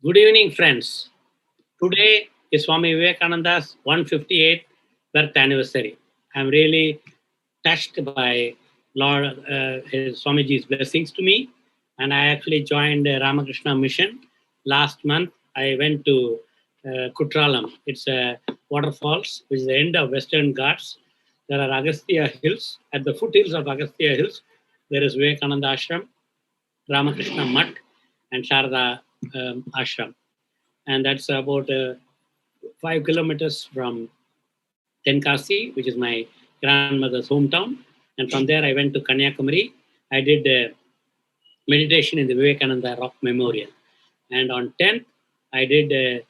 Good evening, friends. Today is Swami Vivekananda's 158th birth anniversary. I'm really touched by Lord his Swamiji's blessings to me, and I actually joined the Ramakrishna mission last month. I went to Kutralam. It's a waterfalls, which is the end of Western Ghats. There are Agastya Hills. At the foothills of Agastya Hills, there is Vivekananda Ashram, Ramakrishna Mutt, and Sharada Ashram. And that's about 5 kilometers from Tenkasi, which is my grandmother's hometown. And from there, I went to Kanyakumari. I did meditation in the Vivekananda Rock Memorial. And on 10th, I did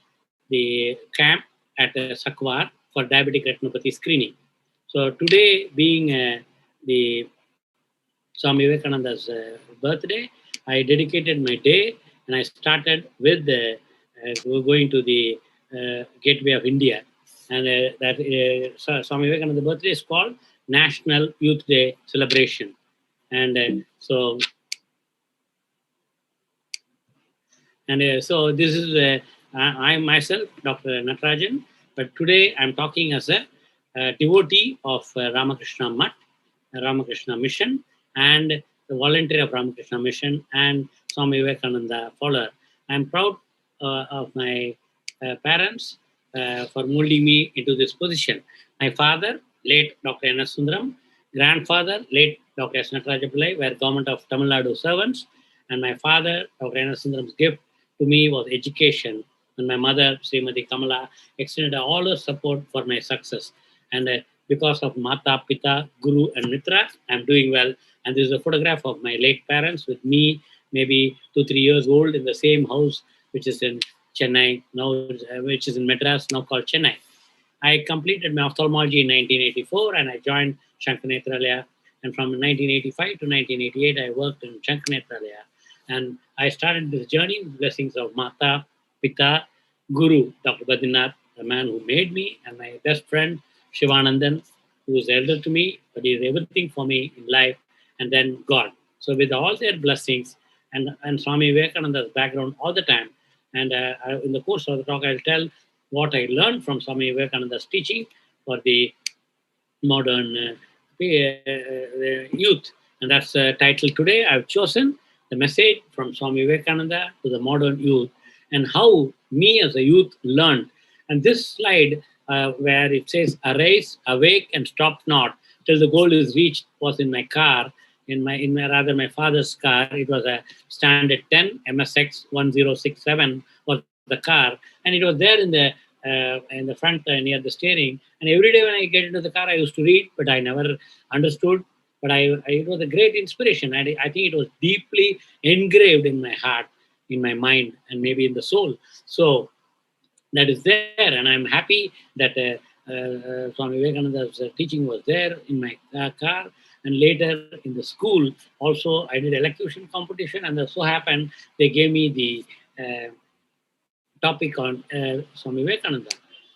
the camp at Sakwar for diabetic retinopathy screening. So today, being the Swami Vivekananda's birthday, I dedicated my day and I started with going to the Gateway of India. And Swami Vivekananda's birthday is called National Youth Day Celebration. And so this is, I myself, Dr. Natarajan, but today I'm talking as a devotee of Ramakrishna Mutt, Ramakrishna Mission, and the volunteer of Ramakrishna Mission, and Swami Vivekananda follower. I'm proud of my parents for molding me into this position. My father, late Dr. N.S. Sundaram, grandfather, late Dr. S. Natarajan Pillai, were government of Tamil Nadu servants, and my father, Dr. N.S. Sundaram's gift to me was education. And my mother, Srimati Kamala, extended all her support for my success. And because of Mata, Pita, Guru, and Mitra, I'm doing well. And this is a photograph of my late parents with me, maybe 2-3 years old, in the same house, which is in Chennai, now, which is in Madras, now called Chennai. I completed my ophthalmology in 1984 and I joined Shankarnetralaya. And from 1985 to 1988, I worked in Shankarnetralaya. And I started this journey with blessings of Mata, Pita, Guru, Dr. Badrinath, the man who made me, and my best friend, Shivanandan, who is elder to me, but he is everything for me in life, and then God. So with all their blessings and Swami Vivekananda's background all the time, and in the course of the talk, I'll tell what I learned from Swami Vivekananda's teaching for the modern youth. And that's the title today. I've chosen the message from Swami Vivekananda to the modern youth and how me as a youth learned. And this slide where it says, arise, awake, and stop not till the goal is reached was in my car, in my father's car. It was a Standard 10 MSX 1067 was the car, and it was there in the front near the steering. And every day when I get into the car, I used to read, but I never understood. But it was a great inspiration. I think it was deeply engraved in my heart, in my mind, and maybe in the soul. So that is there, and I'm happy that Swami Vivekananda's teaching was there in my car. And later in the school, also I did elocution competition, and it so happened they gave me the topic on Swami Vivekananda.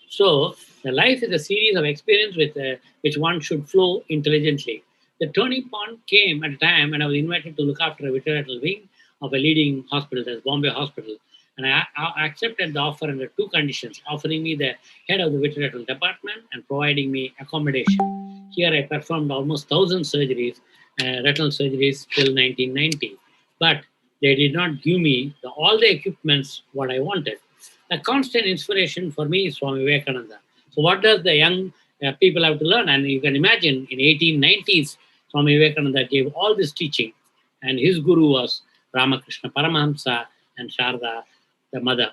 So the life is a series of experience with which one should flow intelligently. The turning point came at a time when I was invited to look after a vitreoretinal wing of a leading hospital, that's Bombay Hospital. And I accepted the offer under two conditions, offering me the head of the vitreoretinal department and providing me accommodation. Here I performed almost 1,000 surgeries, retinal surgeries till 1990. But they did not give me all the equipments what I wanted. A constant inspiration for me is Swami Vivekananda. So what does the young people have to learn? And you can imagine in 1890s, Swami Vivekananda gave all this teaching, and his guru was Ramakrishna Paramahamsa and Sharada, the mother.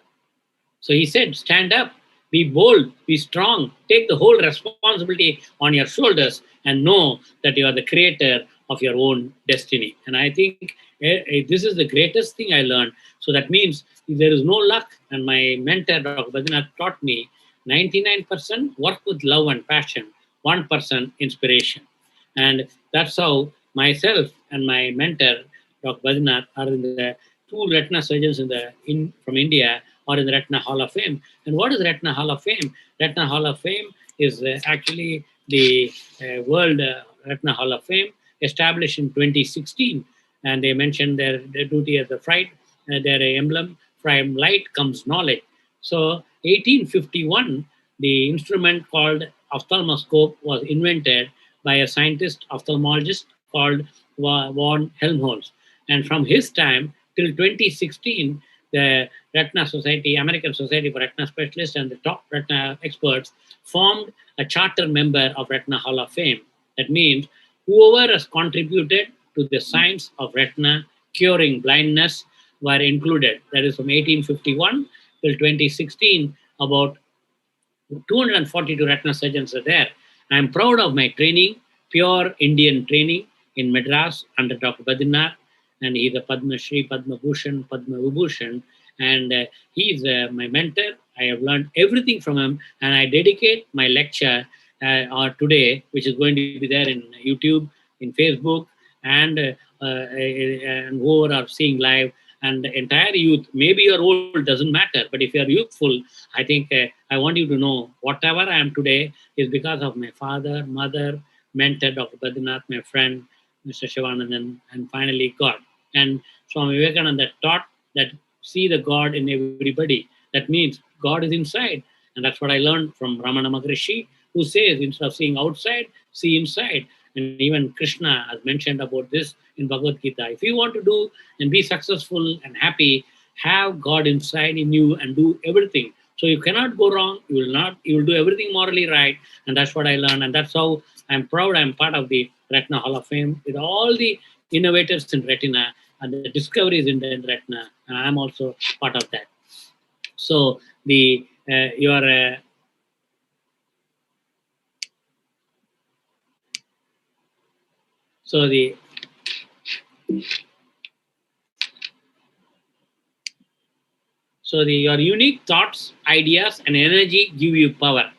So he said, stand up, be bold, be strong, take the whole responsibility on your shoulders and know that you are the creator of your own destiny. And I think this is the greatest thing I learned. So that means if there is no luck, and my mentor, Dr. Badrinath, taught me 99% work with love and passion, 1% inspiration. And that's how myself and my mentor, Dr. Badrinath, are in the two retina surgeons from India or in the Retina Hall of Fame. And what is Retina Hall of Fame? Retina Hall of Fame is actually the World Retina Hall of Fame established in 2016. And they mentioned their duty as a flight, their emblem from light comes knowledge. So 1851, the instrument called ophthalmoscope was invented by a scientist ophthalmologist called von Helmholtz. And from his time till 2016, the Retina Society, American Society for Retina Specialists, and the top retina experts formed a charter member of Retina Hall of Fame. That means whoever has contributed to the science of retina curing blindness were included. That is from 1851 till 2016, about 242 retina surgeons are there. I am proud of my training, pure Indian training in Madras under Dr. Badrinath, and he's a Padmashree, Padma Bhushan, Padma Vibhushan, and he's my mentor. I have learned everything from him, and I dedicate my lecture today, which is going to be there in YouTube, in Facebook, and whoever are seeing live, and the entire youth. Maybe you're old, doesn't matter, but if you're youthful, I think I want you to know whatever I am today is because of my father, mother, mentor, Dr. Badrinath, my friend, Mr. Shivanandan, and finally God. And Swami Vivekananda taught that see the God in everybody. That means God is inside. And that's what I learned from Ramakrishna, who says instead of seeing outside, see inside. And even Krishna has mentioned about this in Bhagavad Gita. If you want to do and be successful and happy, have God inside in you and do everything. So you cannot go wrong. You will do everything morally right. And that's what I learned. And that's how I'm proud I'm part of the Retina Hall of Fame with all the innovators in retina and the discoveries in the retina. And I'm also part of that. So the your unique thoughts, ideas, and energy give you power.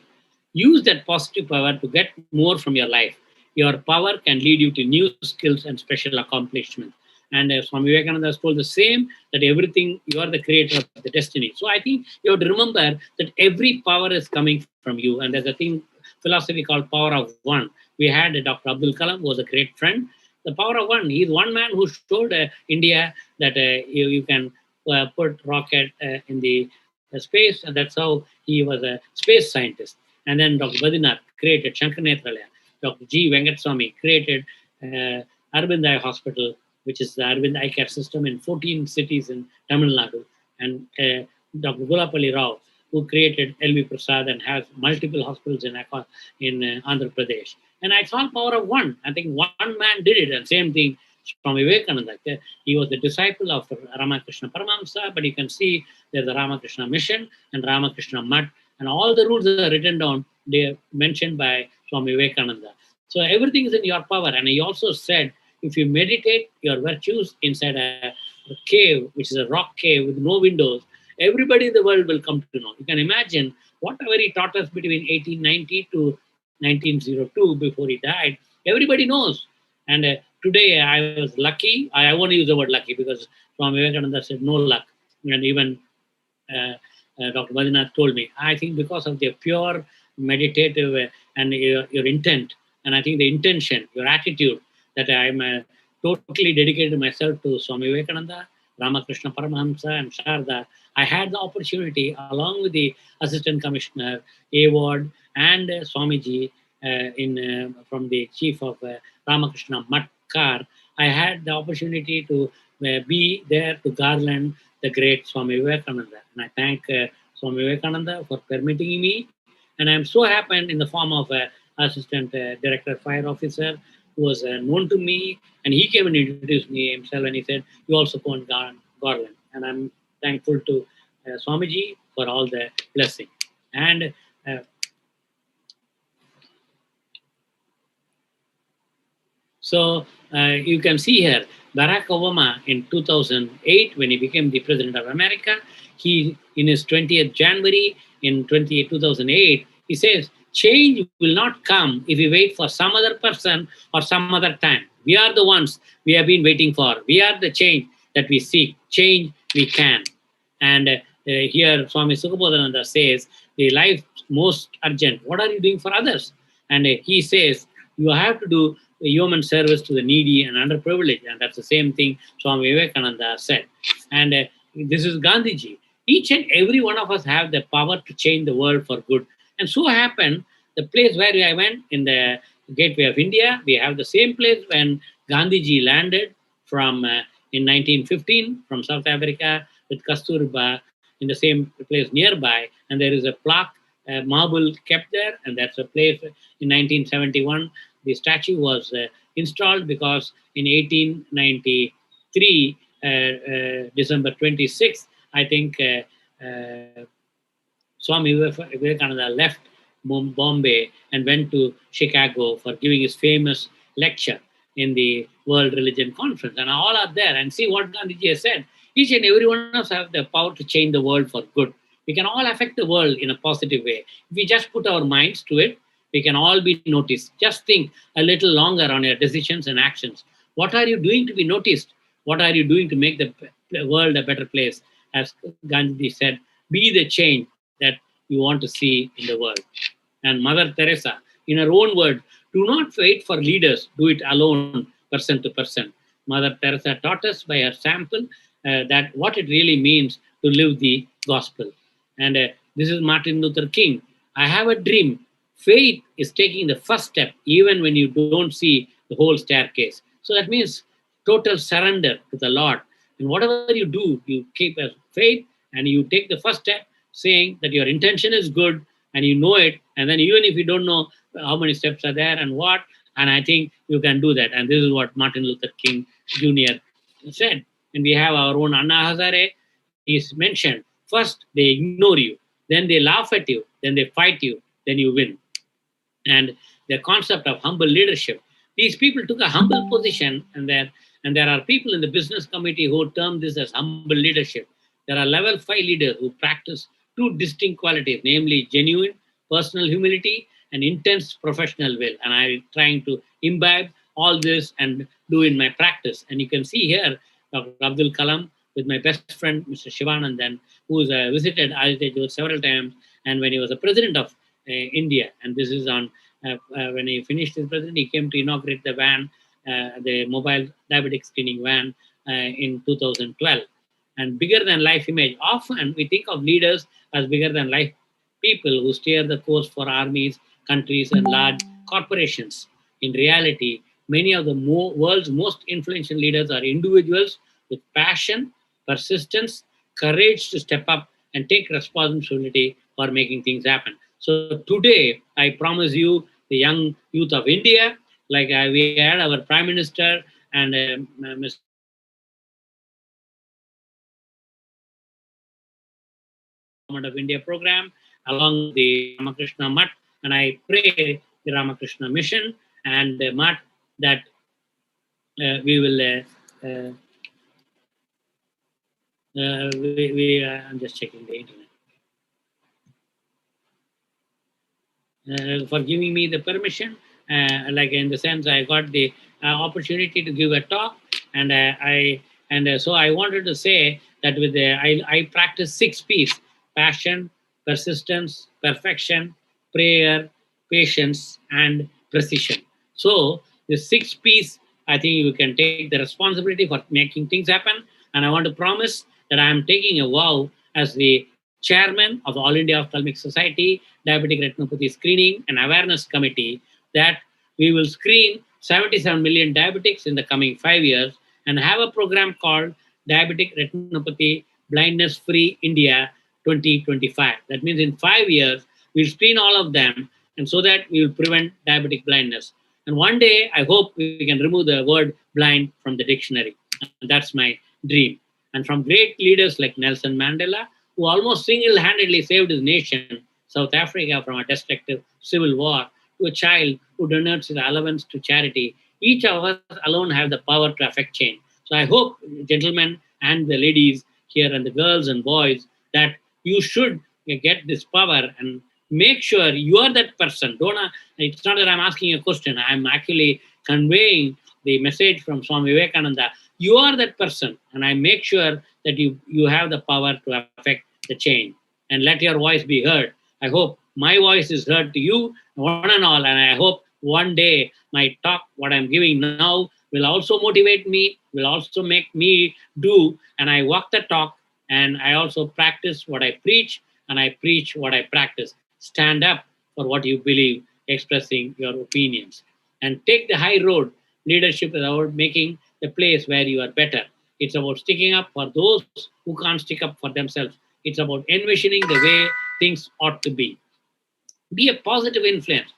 Use that positive power to get more from your life. Your power can lead you to new skills and special accomplishments. And Swami Vivekananda has told the same, that everything, you are the creator of the destiny. So I think you have to remember that every power is coming from you. And there's a philosophy called power of one. We had Dr. Abdul Kalam, who was a great friend. The power of one. He's one man who showed India that you can put rocket in the space, and that's how he was a space scientist. And then Dr. Badrinath created Shankar Nethralaya. Dr. G. Venkateswamy created Arvind Eye Hospital, which is the Arvind Eye Care System in 14 cities in Tamil Nadu. And Dr. Gulapalli Rao, who created L.V. Prasad and has multiple hospitals in Andhra Pradesh. And it's all power of one. I think one man did it. And same thing from Vivekananda. He was the disciple of Ramakrishna Paramahamsa, but you can see there's a Ramakrishna mission and Ramakrishna Mutt, and all the rules are written down. They're mentioned by Swami Vivekananda. So everything is in your power. And he also said, if you meditate your virtues inside a cave, which is a rock cave with no windows, everybody in the world will come to know. You can imagine whatever he taught us between 1890 to 1902 before he died, everybody knows. And today I was lucky. I won't use the word lucky because Swami Vivekananda said no luck. And even Dr. Badrinath told me, I think because of the pure meditative and your intent, and I think the intention, your attitude, that I'm totally dedicated myself to Swami Vivekananda, Ramakrishna Paramahamsa, and Sharada. I had the opportunity, along with the Assistant Commissioner, Award, and Swamiji, from the chief of Ramakrishna Mutt Kar, I had the opportunity to be there to garland the great Swami Vivekananda. And I thank Swami Vivekananda for permitting me. And I'm so happy in the form of Assistant Director Fire Officer, who was known to me, and he came and introduced me himself, and he said, you also go on garland. And I'm thankful to Swamiji for all the blessing. And so you can see here, Barack Obama in 2008, when he became the President of America, he, in his 20th January in 2008, he says, change will not come if we wait for some other person or some other time. We are the ones we have been waiting for. We are the change that we seek. Change we can. And here Swami Sukhabodhananda says, the life most urgent, what are you doing for others? And he says, you have to do human service to the needy and underprivileged. And that's the same thing Swami Vivekananda said. And This is Gandhiji. Each and every one of us have the power to change the world for good. And so happened, the place where I went in the Gateway of India, we have the same place when Gandhiji landed from in 1915 from South Africa with Kasturba in the same place nearby. And there is a plaque, marble kept there, and that's a place in 1971. The statue was installed because in 1893, December 26th, I think Swami Vivekananda left Bombay and went to Chicago for giving his famous lecture in the World Religion Conference. And all are there. And see what Gandhiji has said. Each and every one of us have the power to change the world for good. We can all affect the world in a positive way. If we just put our minds to it, we can all be noticed. Just think a little longer on your decisions and actions. What are you doing to be noticed? What are you doing to make the world a better place? As Gandhi said, be the change that you want to see in the world. And Mother Teresa, in her own word, do not wait for leaders, do it alone, person to person. Mother Teresa taught us by her sample that what it really means to live the gospel. And this is Martin Luther King. I have a dream. Faith is taking the first step, even when you don't see the whole staircase. So that means total surrender to the Lord. And whatever you do, you keep a faith and you take the first step, saying that your intention is good and you know it. And then even if you don't know how many steps are there and what, and I think you can do that. And this is what Martin Luther King Jr. said. And we have our own Anna Hazare. He's mentioned, first they ignore you, then they laugh at you, then they fight you, then you win. And the concept of humble leadership. These people took a humble position, and there are people in the business committee who term this as humble leadership. There are level 5 leaders who practice 2 distinct qualities, namely genuine personal humility and intense professional will. And I'm trying to imbibe all this and do in my practice. And you can see here Dr. Abdul Kalam with my best friend, Mr. Shivanandan, who has visited Aditya Jyot several times, and when he was the president of India. And this is on, when he finished his president, he came to inaugurate the van, the mobile diabetic screening van in 2012. And bigger than life image. Often we think of leaders as bigger than life people who steer the course for armies, countries, and large corporations. In reality, many of the world's most influential leaders are individuals with passion, persistence, courage to step up and take responsibility for making things happen. So today, I promise you, the young youth of India, like we had our Prime Minister and Mr. Government of India program, along with the Ramakrishna Mutt, and I pray the Ramakrishna Mission and the Mutt that we will. I'm just checking the internet. For giving me the permission, like in the sense I got the opportunity to give a talk, and so I wanted to say that with I practice 6 P's: passion, persistence, perfection, prayer, patience, and precision. So the 6 P's, I think you can take the responsibility for making things happen. And I want to promise that I am taking a vow as the chairman of the All India Ophthalmic Society Diabetic Retinopathy Screening and Awareness Committee that we will screen 77 million diabetics in the coming 5 years and have a program called Diabetic Retinopathy Blindness Free India 2025. That means in 5 years, we'll screen all of them, and so that we will prevent diabetic blindness. And one day, I hope we can remove the word blind from the dictionary. And that's my dream. And from great leaders like Nelson Mandela, who almost single-handedly saved his nation, South Africa, from a destructive civil war, to a child who donates his allowance to charity, each of us alone have the power to affect change. So I hope, gentlemen and the ladies here and the girls and boys, that you should get this power and make sure you are that person. It's not that I'm asking a question. I'm actually conveying the message from Swami Vivekananda. You are that person, and I make sure that you have the power to affect the change and let your voice be heard. I hope my voice is heard to you, one and all, and I hope one day my talk, what I'm giving now, will also motivate me, will also make me do, and I walk the talk And I also practice what I preach, and I preach what I practice. Stand up for what you believe, expressing your opinions. And take the high road. Leadership is about making the place where you are better. It's about sticking up for those who can't stick up for themselves. It's about envisioning the way things ought to be. Be a positive influence.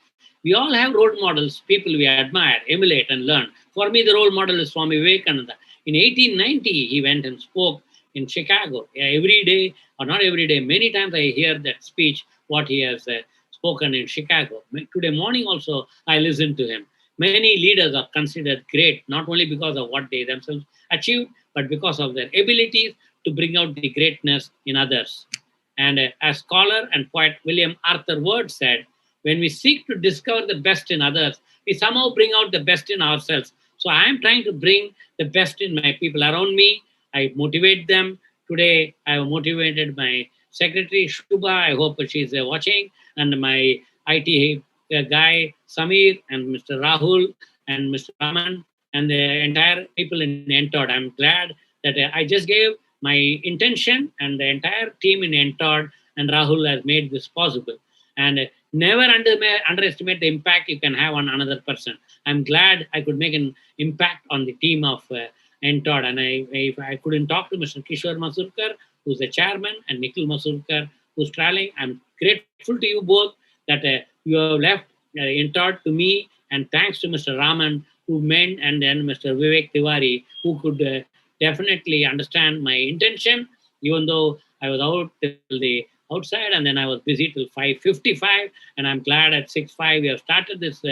We all have role models, people we admire, emulate, and learn. For me, the role model is Swami Vivekananda. In 1890, he went and spoke in Chicago. Every day, or not every day, many times I hear that speech, what he has spoken in Chicago. Today morning also, I listened to him. Many leaders are considered great, not only because of what they themselves achieved, but because of their abilities to bring out the greatness in others. And as scholar and poet William Arthur Ward said, when we seek to discover the best in others, we somehow bring out the best in ourselves. So I am trying to bring the best in my people around me. I motivate them. Today, I have motivated my secretary, Shubha. I hope she's watching. And my IT guy, Samir, and Mr. Rahul, and Mr. Raman, and the entire people in Entod. I'm glad that I just gave my intention, and the entire team in Entod and Rahul has made this possible. And never underestimate the impact you can have on another person. I'm glad I could make an impact on the team of Entod. And if I couldn't talk to Mr. Kishore Masurkar, who's the chairman, and Nikhil Masurkar, who's traveling, I'm grateful to you both that you have left Entod to me. And thanks to Mr. Raman, who meant, and then Mr. Vivek Tiwari, who could definitely understand my intention, even though I was out till the outside, and then I was busy till 5:55, and I'm glad at 6:05 we have started this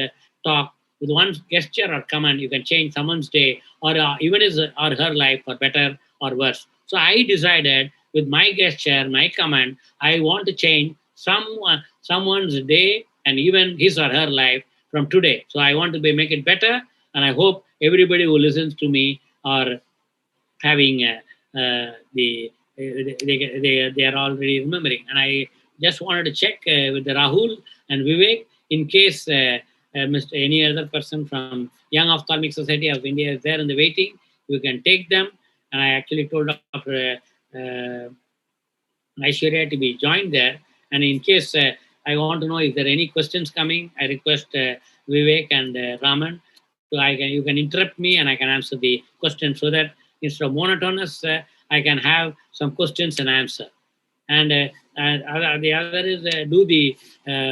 talk. With one gesture or command, you can change someone's day, or even his or her life for better or worse. So I decided with my gesture, my command, I want to change someone's day and even his or her life from today. So I want to make it better, and I hope everybody who listens to me are having they are already remembering. And I just wanted to check with the Rahul and Vivek in case any other person from Young Ophthalmic Society of India is there in the waiting. You can take them. And I actually told Dr. Aishwarya to be joined there. And in case I want to know if there are any questions coming, I request Vivek and Raman. So you can interrupt me and I can answer the question, so that instead of monotonous, I can have some questions and answer. And the other is do the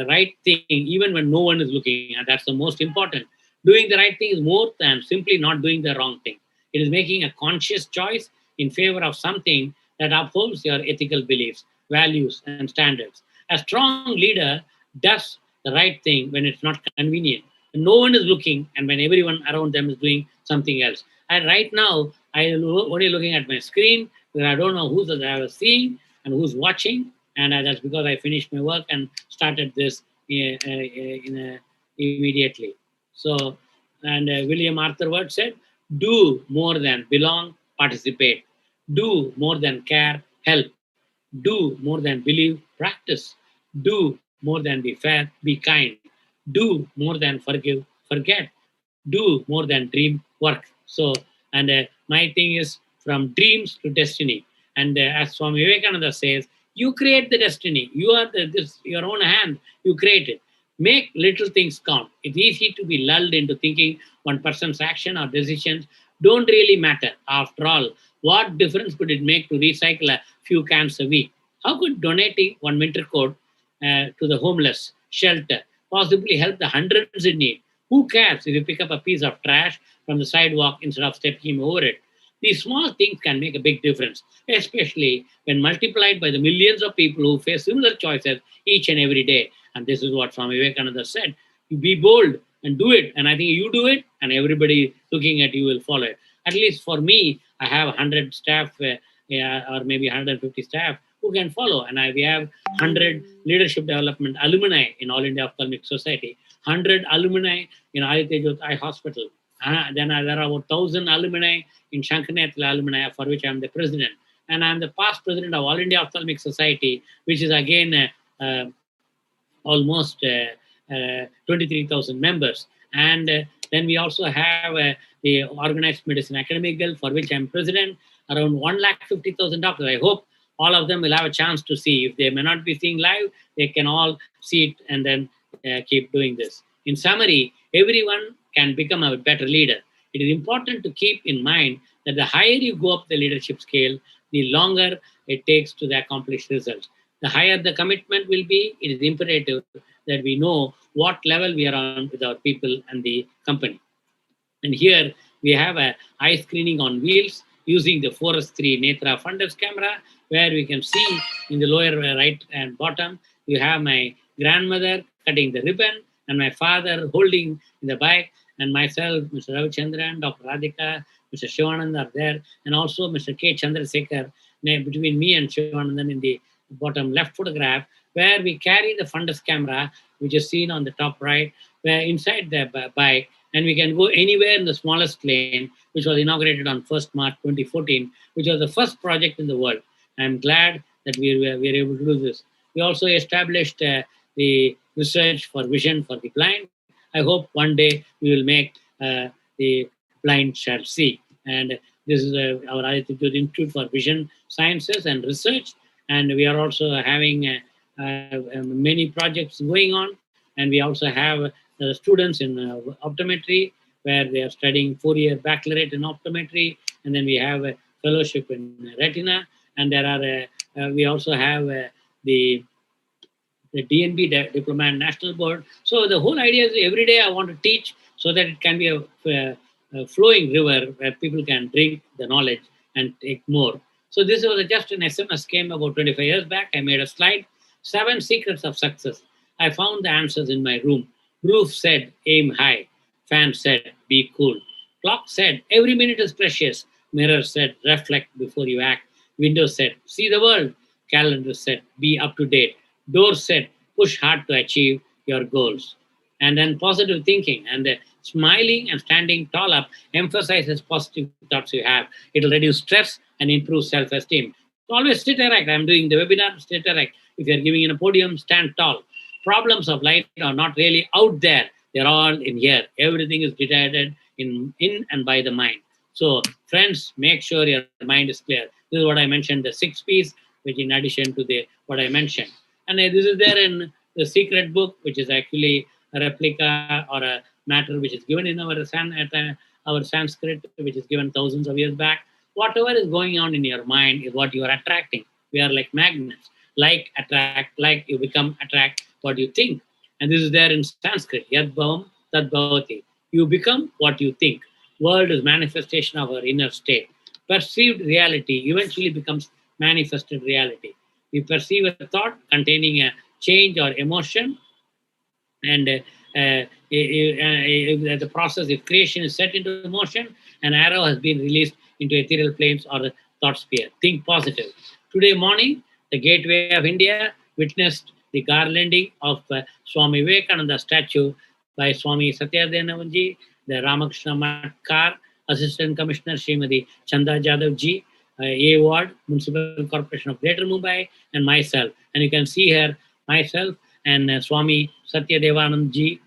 right thing even when no one is looking. And that's the most important. Doing the right thing is more than simply not doing the wrong thing. It is making a conscious choice in favor of something that upholds your ethical beliefs, values, and standards. A strong leader does the right thing when it's not convenient. No one is looking, and when everyone around them is doing something else. And right now, I'm only looking at my screen, where I don't know who I was seeing and who's watching. And that's because I finished my work and started this immediately. So, and William Arthur Ward said, do more than belong, participate. Do more than care, help. Do more than believe, practice. Do more than be fair, be kind. Do more than forgive, forget. Do more than dream, work. So, and my thing is from dreams to destiny. And as Swami Vivekananda says, you create the destiny. You are your own hand. You create it. Make little things count. It's easy to be lulled into thinking one person's action or decisions don't really matter. After all, what difference could it make to recycle a few cans a week? How could donating one winter coat to the homeless shelter possibly help the hundreds in need? Who cares if you pick up a piece of trash from the sidewalk instead of stepping over it? These small things can make a big difference, especially when multiplied by the millions of people who face similar choices each and every day. And this is what Swami Vivekananda said. You be bold and do it. And I think you do it, and everybody looking at you will follow it. At least for me, I have 100 staff or maybe 150 staff who can follow. And we have 100 leadership development alumni in All India Ophthalmic Society, 100 alumni in Aditya Jyot Eye Hospital. Then there are about 1,000 alumni in Shankanetla alumni, for which I am the president. And I am the past president of All India Ophthalmic Society, which is again almost 23,000 members. And then we also have the Organized Medicine Academic Guild, for which I am president, around 150,000 doctors. I hope all of them will have a chance to see. If they may not be seeing live, they can all see it and then keep doing this. In summary, everyone can become a better leader. It is important to keep in mind that the higher you go up the leadership scale, the longer it takes to accomplish results. The higher the commitment will be, it is imperative that we know what level we are on with our people and the company. And here we have a eye screening on wheels using the 4S3 Netra fundus camera, where we can see in the lower right and bottom, you have my grandmother cutting the ribbon and my father holding the bike, and myself, Mr. Ravichandran, Dr. Radhika, Mr. Shivanand are there, and also Mr. K. Chandrasekhar, between me and Shivanandan in the bottom left photograph, where we carry the fundus camera, which is seen on the top right, where inside the bike, and we can go anywhere in the smallest lane, which was inaugurated on 1st March 2014, which was the first project in the world. I'm glad that we were able to do this. We also established the research for vision for the blind. I hope one day we will make the blind shall see. And this is our Aditya Institute for Vision Sciences and Research. And we are also having many projects going on. And we also have students in optometry, where they are studying 4-year baccalaureate in optometry. And then we have a fellowship in retina. And there are, we also have the DNB, Diploma and National Board. So the whole idea is every day I want to teach so that it can be a flowing river where people can drink the knowledge and take more. So this was just an SMS came about 25 years back. I made a slide, 7 secrets of success. I found the answers in my room. Roof said, aim high. Fan said, be cool. Clock said, every minute is precious. Mirror said, reflect before you act. Window said, see the world. Calendar said, be up to date. Door said, push hard to achieve your goals. And then positive thinking and smiling and standing tall up emphasizes positive thoughts you have. It will reduce stress and improve self-esteem. So always sit erect. I'm doing the webinar, sit erect. If you're giving in a podium, stand tall. Problems of life are not really out there. They're all in here. Everything is decided in and by the mind. So friends, make sure your mind is clear. This is what I mentioned, the 6 P's, which in addition to what I mentioned. And this is there in the secret book, which is actually a replica or a matter which is given in our Sanskrit, which is given thousands of years back. Whatever is going on in your mind is what you are attracting. We are like magnets. Like attract, like you become attract what you think. And this is there in Sanskrit. Yad bhavam tad bhavati. You become what you think. World is manifestation of our inner state. Perceived reality eventually becomes manifested reality. We perceive a thought containing a change or emotion, and the process, if creation is set into motion, an arrow has been released into ethereal planes or the thought sphere. Think positive. Today morning, the Gateway of India witnessed the garlanding of Swami Vivekananda statue by Swami Satyadevanji, the Ramakrishna Mutt car, Assistant Commissioner Srimati Chanda Jadhav ji, A Ward, Municipal Corporation of Greater Mumbai, and myself. And you can see here myself and Swami Satyadevanand ji.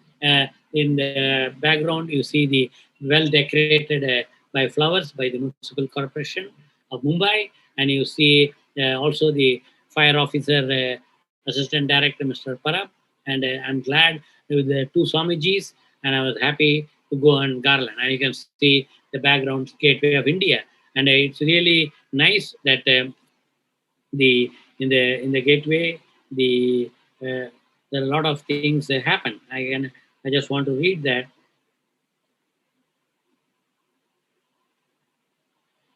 In the background, you see the well decorated by flowers by the Municipal Corporation of Mumbai, and you see also the fire officer, Assistant Director, Mr. Parab. And I'm glad with the 2 Swamijis, and I was happy to go and garland. And you can see the background Gateway of India, and it's really nice that in the gateway there are a lot of things that happen. I just want to read that.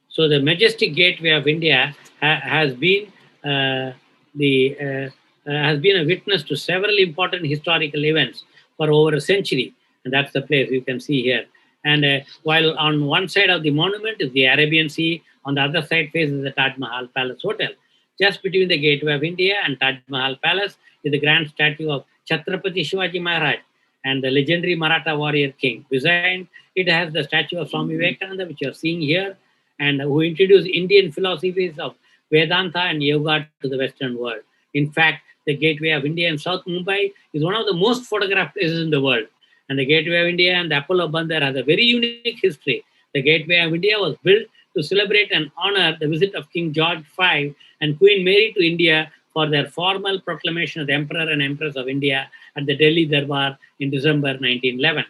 So the Majestic Gateway of India has been a witness to several important historical events for over a century, and that's the place you can see here. And while on one side of the monument is the Arabian Sea, on the other side faces the Taj Mahal Palace Hotel. Just between the Gateway of India and Taj Mahal Palace is the grand statue of Chhatrapati Shivaji Maharaj and the legendary Maratha warrior king. Beside it has the statue of Swami Vivekananda, which you are seeing here, and who introduced Indian philosophies of Vedanta and Yoga to the Western world. In fact, the Gateway of India in South Mumbai is one of the most photographed places in the world. And the Gateway of India and the Apollo Bandar has a very unique history. The Gateway of India was built to celebrate and honor the visit of King George V and Queen Mary to India for their formal proclamation of the Emperor and Empress of India at the Delhi Darbar in December 1911.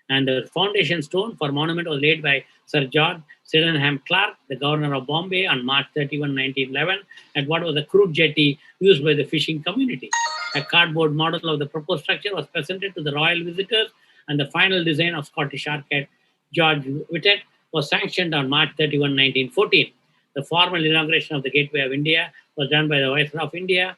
And the foundation stone for monument was laid by Sir George Sydenham Clark, the governor of Bombay, on March 31, 1911, at what was a crude jetty used by the fishing community. A cardboard model of the proposed structure was presented to the royal visitors, and the final design of Scottish architect George Whitted was sanctioned on March 31, 1914. The formal inauguration of the Gateway of India was done by the Viceroy of India,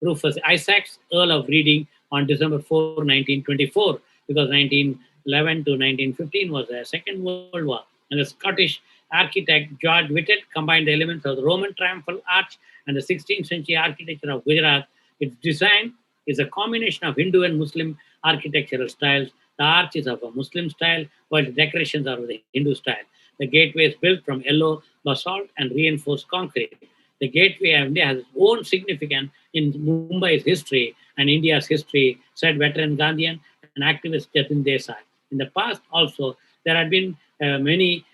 Rufus Isaacs, Earl of Reading, on December 4, 1924, because 1911 to 1915 was the Second World War. And the Scottish architect George Whitted combined the elements of the Roman triumphal arch and the 16th century architecture of Gujarat. Its design is a combination of Hindu and Muslim architectural styles. The arch is of a Muslim style, while the decorations are of the Hindu style. The gateway is built from yellow basalt and reinforced concrete. The Gateway of India has its own significance in Mumbai's history and India's history, said veteran Gandhian and activist Jatin Desai. In the past also, there had been many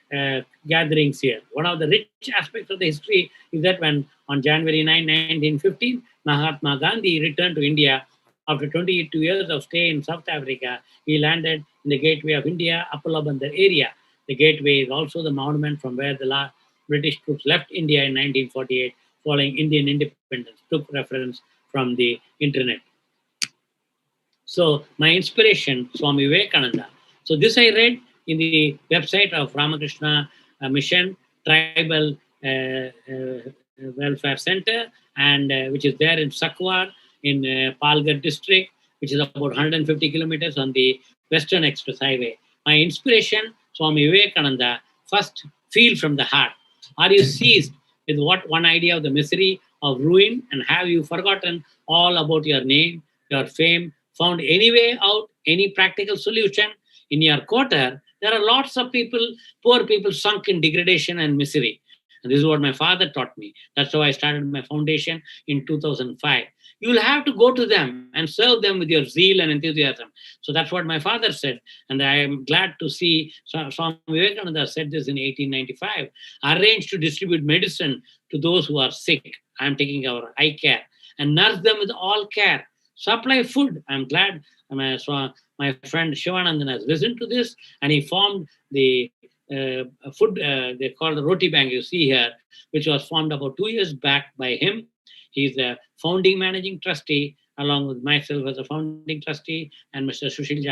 gatherings here. One of the rich aspects of the history is that when on January 9, 1915, Mahatma Gandhi returned to India after 22 years of stay in South Africa, he landed in the Gateway of India, Appalabandar area. The gateway is also the monument from where the British troops left India in 1948 following Indian independence, took reference from the internet. So my inspiration, Swami Vivekananda. So this I read in the website of Ramakrishna Mission Tribal Welfare Center, and which is there in Sakwar in Palghar district, which is about 150 kilometers on the Western Express Highway. My inspiration, Swami Vivekananda, first feel from the heart. Are you seized with what one idea of the misery of ruin, and have you forgotten all about your name, your fame, found any way out, any practical solution? In your quarter, there are lots of people, poor people sunk in degradation and misery. And this is what my father taught me. That's how I started my foundation in 2005. You will have to go to them and serve them with your zeal and enthusiasm. So that's what my father said. And I am glad to see Swami Vivekananda said this in 1895. Arrange to distribute medicine to those who are sick. I am taking our eye care. And nurse them with all care. Supply food. I'm glad my friend Shivanandan has listened to this, and he formed the food, they call the Roti Bank, you see here, which was formed about 2 years back by him. He's the founding managing trustee, along with myself as a founding trustee, and Mr. Sushil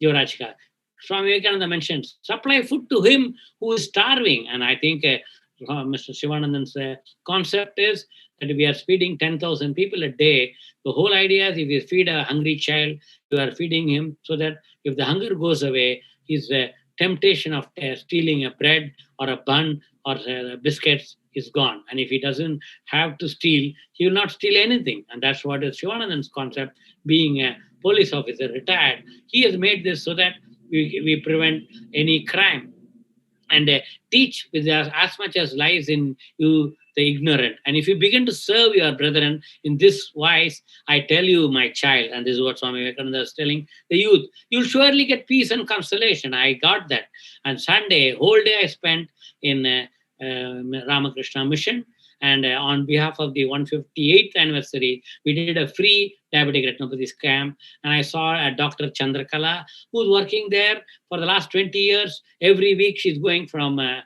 Jivarajka. Swami Vivekananda mentions, supply food to him who is starving. And I think Mr. Shivanandan's concept is that we are feeding 10,000 people a day. The whole idea is if you feed a hungry child, you are feeding him so that if the hunger goes away, his temptation of stealing a bread or a bun or biscuits is gone. And if he doesn't have to steal, he will not steal anything. And that's what is Shivanandan's concept, being a police officer, retired. He has made this so that we prevent any crime and teach with as much as lies in you, the ignorant. And if you begin to serve your brethren in this wise, I tell you, my child, and this is what Swami Vivekananda is telling the youth, you'll surely get peace and consolation. I got that. And Sunday, whole day I spent in Ramakrishna Mission. And on behalf of the 158th anniversary, we did a free diabetic retinopathy camp. And I saw a Dr. Chandrakala, who's working there for the last 20 years. Every week, she's going from a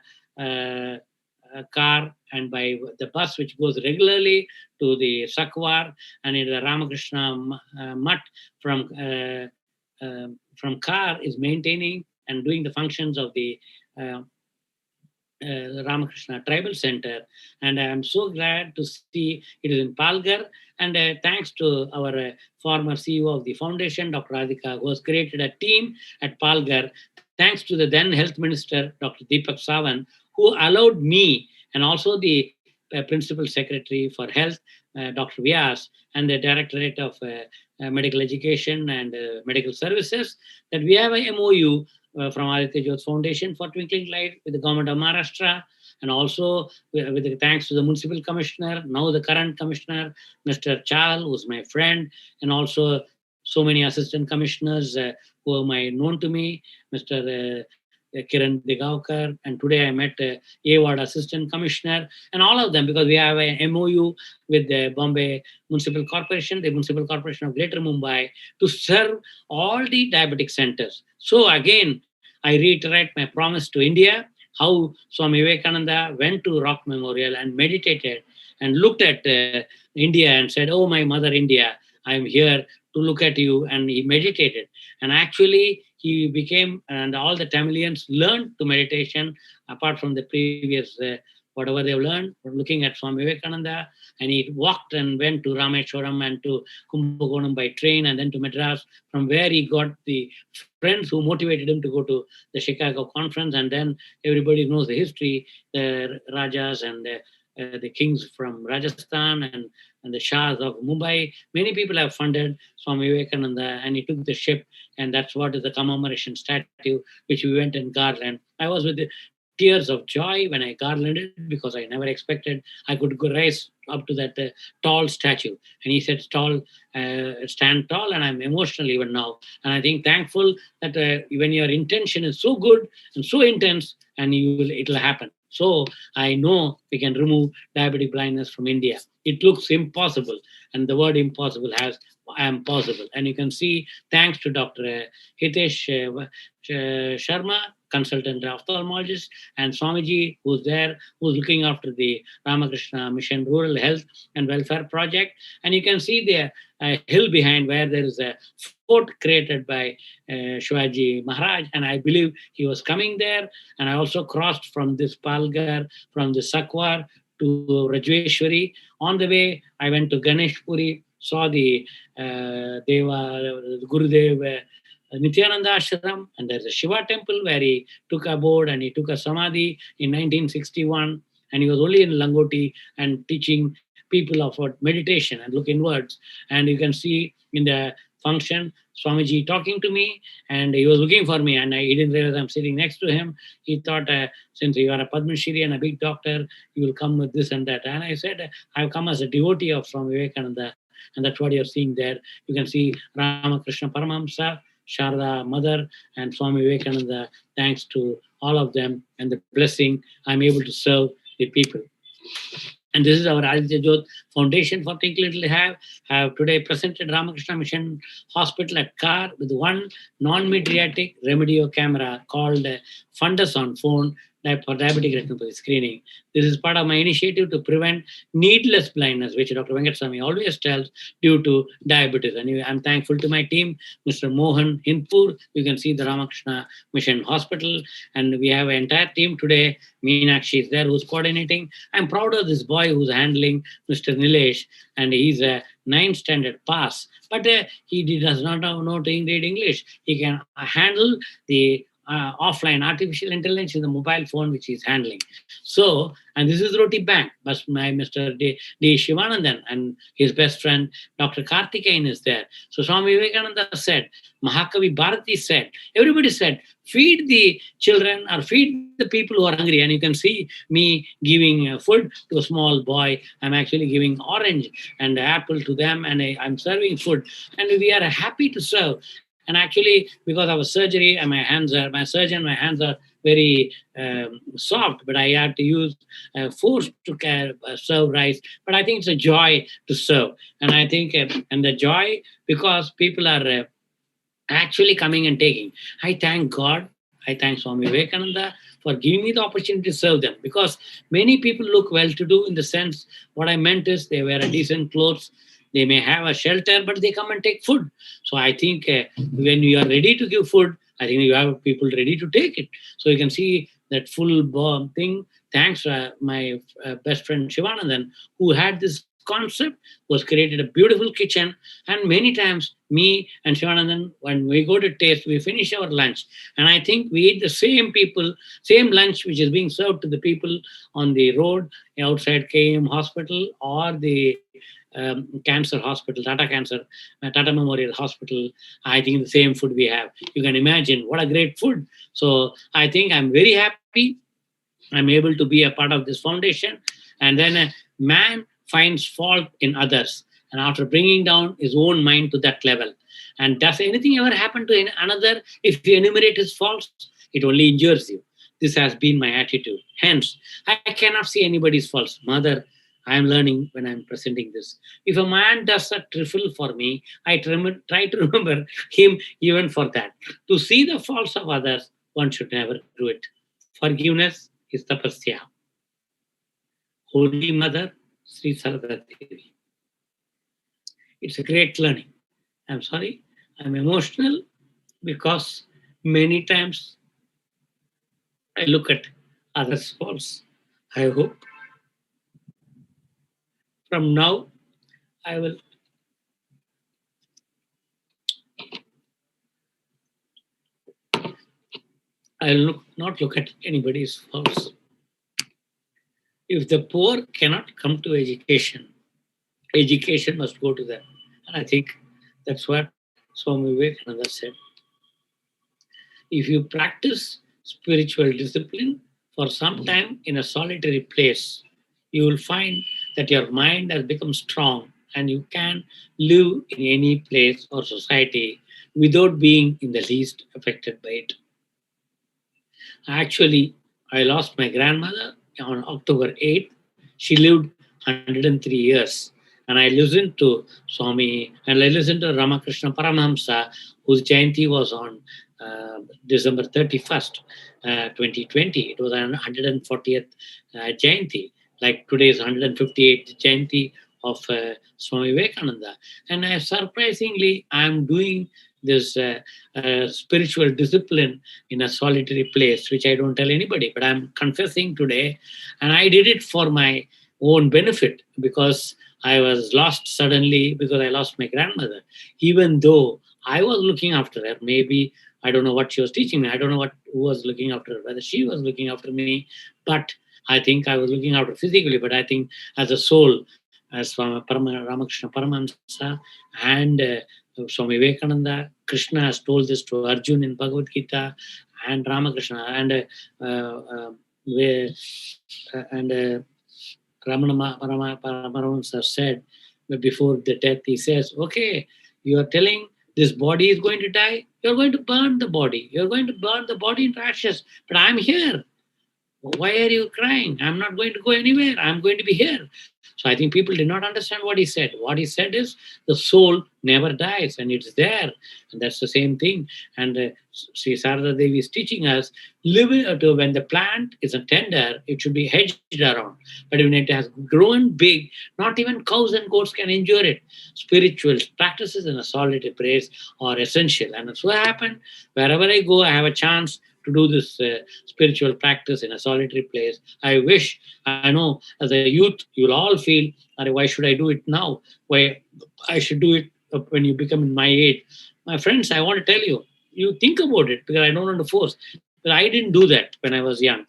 car and by the bus, which goes regularly to the Sakwar, and in the Ramakrishna Mutt from car is maintaining and doing the functions of the Ramakrishna Tribal Center. And I'm so glad to see it is in Palghar. And thanks to our former CEO of the foundation, Dr. Aditya, who has created a team at Palghar. Thanks to the then Health Minister, Dr. Deepak Sawan, who allowed me, and also the Principal Secretary for Health, Dr. Vyas, and the Directorate of Medical Education and Medical Services, that we have a MOU from Aditya Jyot Foundation for Twinkling Light with the government of Maharashtra, and also with the thanks to the municipal commissioner, now the current commissioner, Mr. Chal, who's my friend, and also so many assistant commissioners who are known to me, Mr. Kiran Digaokar, and today I met AWARD Assistant Commissioner, and all of them, because we have an MOU with the Bombay Municipal Corporation, the Municipal Corporation of Greater Mumbai, to serve all the diabetic centers. So again, I reiterate my promise to India, how Swami Vivekananda went to Rock Memorial and meditated and looked at India and said, "Oh, my mother India, I'm here to look at you." And he meditated. And actually, he became, and all the Tamilians learned to meditation apart from the previous, whatever they've learned, from looking at Swami Vivekananda. And he walked and went to Rameshwaram and to Kumbakonam by train, and then to Madras, from where he got the friends who motivated him to go to the Chicago conference. And then everybody knows the history, the Rajas and the kings from Rajasthan and the Shahs of Mumbai. Many people have funded Swami Vivekananda, and he took the ship, and that's what is the commemoration statue, which we went and garland. I was with the tears of joy when I garlanded, because I never expected I could go rise up to that tall statue. And he said, stand tall, and I'm emotional even now. And I think thankful that when your intention is so good and so intense, and it'll happen. So I know we can remove diabetic blindness from India. It looks impossible, and the word impossible has "I am possible." And you can see, thanks to Dr. Hitesh Sharma, consultant ophthalmologist, and Swamiji, who's there, who's looking after the Ramakrishna Mission Rural Health and Welfare Project. And you can see the hill behind, where there is a fort created by Shivaji Maharaj, and I believe he was coming there. And I also crossed from this Palgar, from the Sakwar to Rajweshwari. On the way, I went to Ganeshpuri, saw the Gurudev Nityananda Ashram, and there's a Shiva temple where he took a board and he took a samadhi in 1961, and he was only in Langoti and teaching people about meditation and look inwards. And you can see in the function, Swamiji talking to me, and he was looking for me, and he didn't realize I'm sitting next to him. He thought, since you are a Padmashree and a big doctor, you will come with this and that. And I said, I've come as a devotee of Swami Vivekananda, and that's what you're seeing there. You can see Ramakrishna Paramahamsa, Sharada Mother, and Swami Vivekananda. Thanks to all of them and the blessing, I'm able to serve the people. And this is our Aditya Jyot Foundation for Think Little have today presented Ramakrishna Mission Hospital at Kar with one non-mediatic Remedio camera called Fundus on Phone for diabetic retinopathy screening. This is part of my initiative to prevent needless blindness, which Dr. Venkateswamy always tells, due to diabetes. And I'm thankful to my team, Mr. Mohan Hinpur. You can see the Ramakrishna Mission Hospital, and we have an entire team today. Meenakshi is there who's coordinating. I'm proud of this boy who's handling Mr. Nilesh, and he's a 9th standard pass, but he does not know to read English. He can handle the offline artificial intelligence in the mobile phone which he's handling. So, and this is Roti Bank, but my Mr. D. Shivanandan and his best friend Dr. Karthikeyan is there. So Swami Vivekananda said, Mahakavi Bharati said, everybody said, feed the children or feed the people who are hungry. And you can see me giving food to a small boy. I'm actually giving orange and apple to them, and I'm serving food. And we are happy to serve. And actually, because of a surgery, and my hands are very soft, but I have to use force to serve rice. But I think it's a joy to serve. And I think, and the joy, because people are actually coming and taking. I thank God. I thank Swami Vivekananda for giving me the opportunity to serve them, because many people look well-to-do in the sense, what I meant is they wear a decent clothes, they may have a shelter, but they come and take food. So I think when you are ready to give food, I think you have people ready to take it. So you can see that full bomb thing. Thanks to my best friend Shivanandan, who had this concept, was created a beautiful kitchen. And many times me and Shivanandan, when we go to taste, we finish our lunch. And I think we eat the same lunch which is being served to the people on the road outside KM Hospital or the cancer hospital, Tata Memorial Hospital. I think the same food we have. You can imagine what a great food. So I think I'm very happy I'm able to be a part of this foundation. And then man finds fault in others, and after bringing down his own mind to that level. And does anything ever happen to another if you enumerate his faults? It only injures you. This has been my attitude. Hence, I cannot see anybody's faults. Mother, I am learning when I am presenting this. If a man does a trifle for me, I try to remember him even for that. To see the faults of others, one should never do it. Forgiveness is tapasya. Holy Mother, Sri Sarada Devi. It's a great learning. I'm sorry, I'm emotional because many times I look at others' faults. I hope from now I will not look at anybody's faults. If the poor cannot come to education, education must go to them. And I think that's what Swami Vivekananda said. If you practice spiritual discipline for some time in a solitary place, you will find that your mind has become strong and you can live in any place or society without being in the least affected by it. Actually, I lost my grandmother on October 8th. She lived 103 years. And I listened to Swami and I listened to Ramakrishna Paramahamsa, whose Jayanti was on December 31st, 2020. It was 140th Jayanti, like today's 158th Jayanti of Swami Vivekananda. And surprisingly, I'm doing this spiritual discipline in a solitary place, which I don't tell anybody, but I'm confessing today. And I did it for my own benefit because I was lost suddenly because I lost my grandmother. Even though I was looking after her, maybe I don't know what she was teaching me. I don't know who was looking after her, whether she was looking after me, but I think I was looking after physically, but I think as a soul, as Ramakrishna Paramahamsa and Swami Vivekananda, Krishna has told this to Arjun in Bhagavad Gita, and Ramakrishna and Ramana Paramahamsa said before the death, he says, okay, you are telling this body is going to die, you're going to burn the body. You're going to burn the body into ashes, but I'm here. Why are you crying? I'm not going to go anywhere. I'm going to be here. So I think people did not understand what he said. What he said is the soul never dies and it's there. And that's the same thing. And Sri Sarada Devi is teaching us, when the plant is a tender, it should be hedged around. But when it has grown big, not even cows and goats can endure it. Spiritual practices in a solitary place are essential. And that's what happened. Wherever I go, I have a chance to do this spiritual practice in a solitary place. I wish, I know as a youth, you'll all feel, why should I do it now? Why I should do it when you become in my age. My friends, I want to tell you, you think about it because I don't want to force. But I didn't do that when I was young.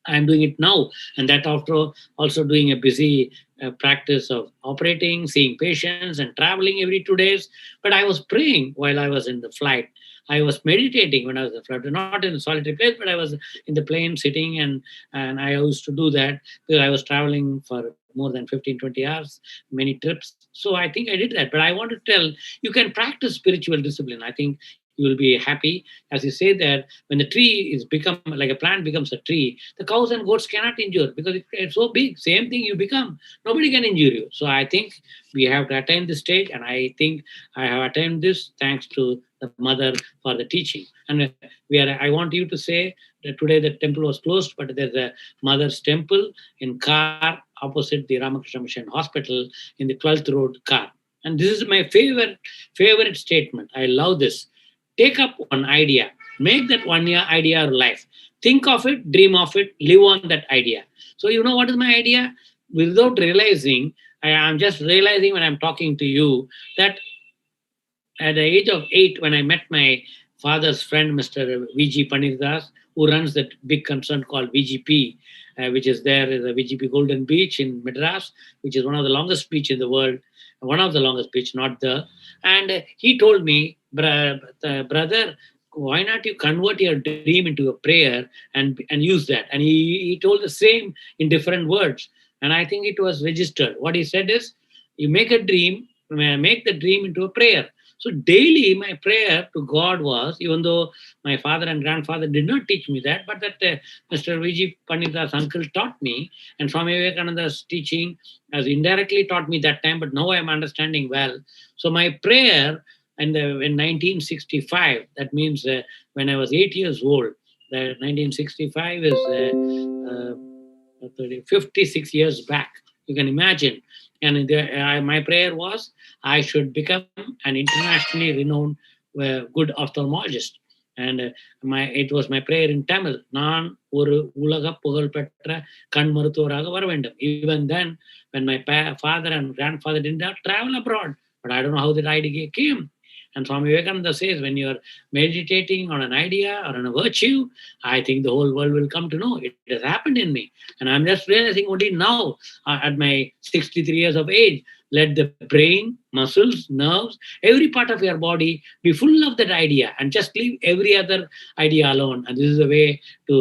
I'm doing it now. And that after also doing a busy practice of operating, seeing patients and traveling every 2 days. But I was praying while I was in the flight. I was meditating when I was in the flight, not in a solitary place, but I was in the plane sitting and I used to do that because I was traveling for more than 15, 20 hours, many trips. So I think I did that. But I want to tell, you can practice spiritual discipline. I think you will be happy. As you say that when the tree is become like a plant becomes a tree, the cows and goats cannot injure because it's so big. Same thing you become. Nobody can injure you. So I think we have to attain this stage. And I think I have attained this thanks to the mother for the teaching. And I want you to say that today the temple was closed, but there's a mother's temple in Car opposite the Ramakrishna Mission Hospital in the 12th Road, Car. And this is my favorite statement. I love this. Take up one idea, make that 1 year idea your life. Think of it, dream of it, live on that idea. So you know what is my idea? Without realizing, I'm just realizing when I'm talking to you that at the age of 8, when I met my father's friend, Mr. V.G. Panirdas, who runs that big concern called VGP, which is there is a VGP Golden Beach in Madras, which is one of the longest beach in the world, one of the longest beach, not the. And he told me, brother, why not you convert your dream into a prayer and use that? And he told the same in different words. And I think it was registered. What he said is, you make a dream, make the dream into a prayer. So daily my prayer to God was, even though my father and grandfather did not teach me that, but that Mr. Vijay Pandita's uncle taught me, and Swami Vivekananda's teaching has indirectly taught me that time, but now I'm understanding well. So my prayer in 1965, that means when I was 8 years old, 1965 is 56 years back. You can imagine. And my prayer was I should become an internationally renowned good ophthalmologist. And it was my prayer in Tamil. நான் ஒரு உலக புகழ்பெற்ற கண் மருத்துவராக வர வேண்டும். Even then, when my father and grandfather did not travel abroad, but I don't know how that idea came. And Swami Vivekananda says, when you're meditating on an idea or on a virtue, I think the whole world will come to know. It has happened in me. And I'm just realizing only now, at my 63 years of age, let the brain, muscles, nerves, every part of your body be full of that idea and just leave every other idea alone. And this is the way to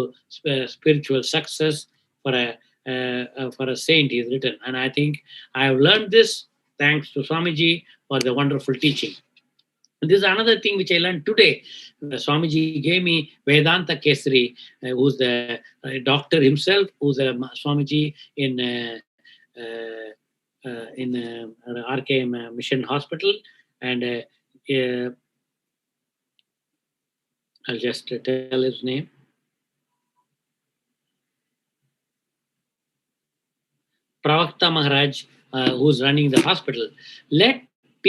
spiritual success for a saint, is written. And I think I have learned this thanks to Swamiji for the wonderful teaching. This is another thing which I learned today. Swamiji gave me Vedanta Kesari, who's the doctor himself, who's a Swamiji in RKM Mission Hospital. And I'll just tell his name. Pravakta Maharaj, who's running the hospital. Let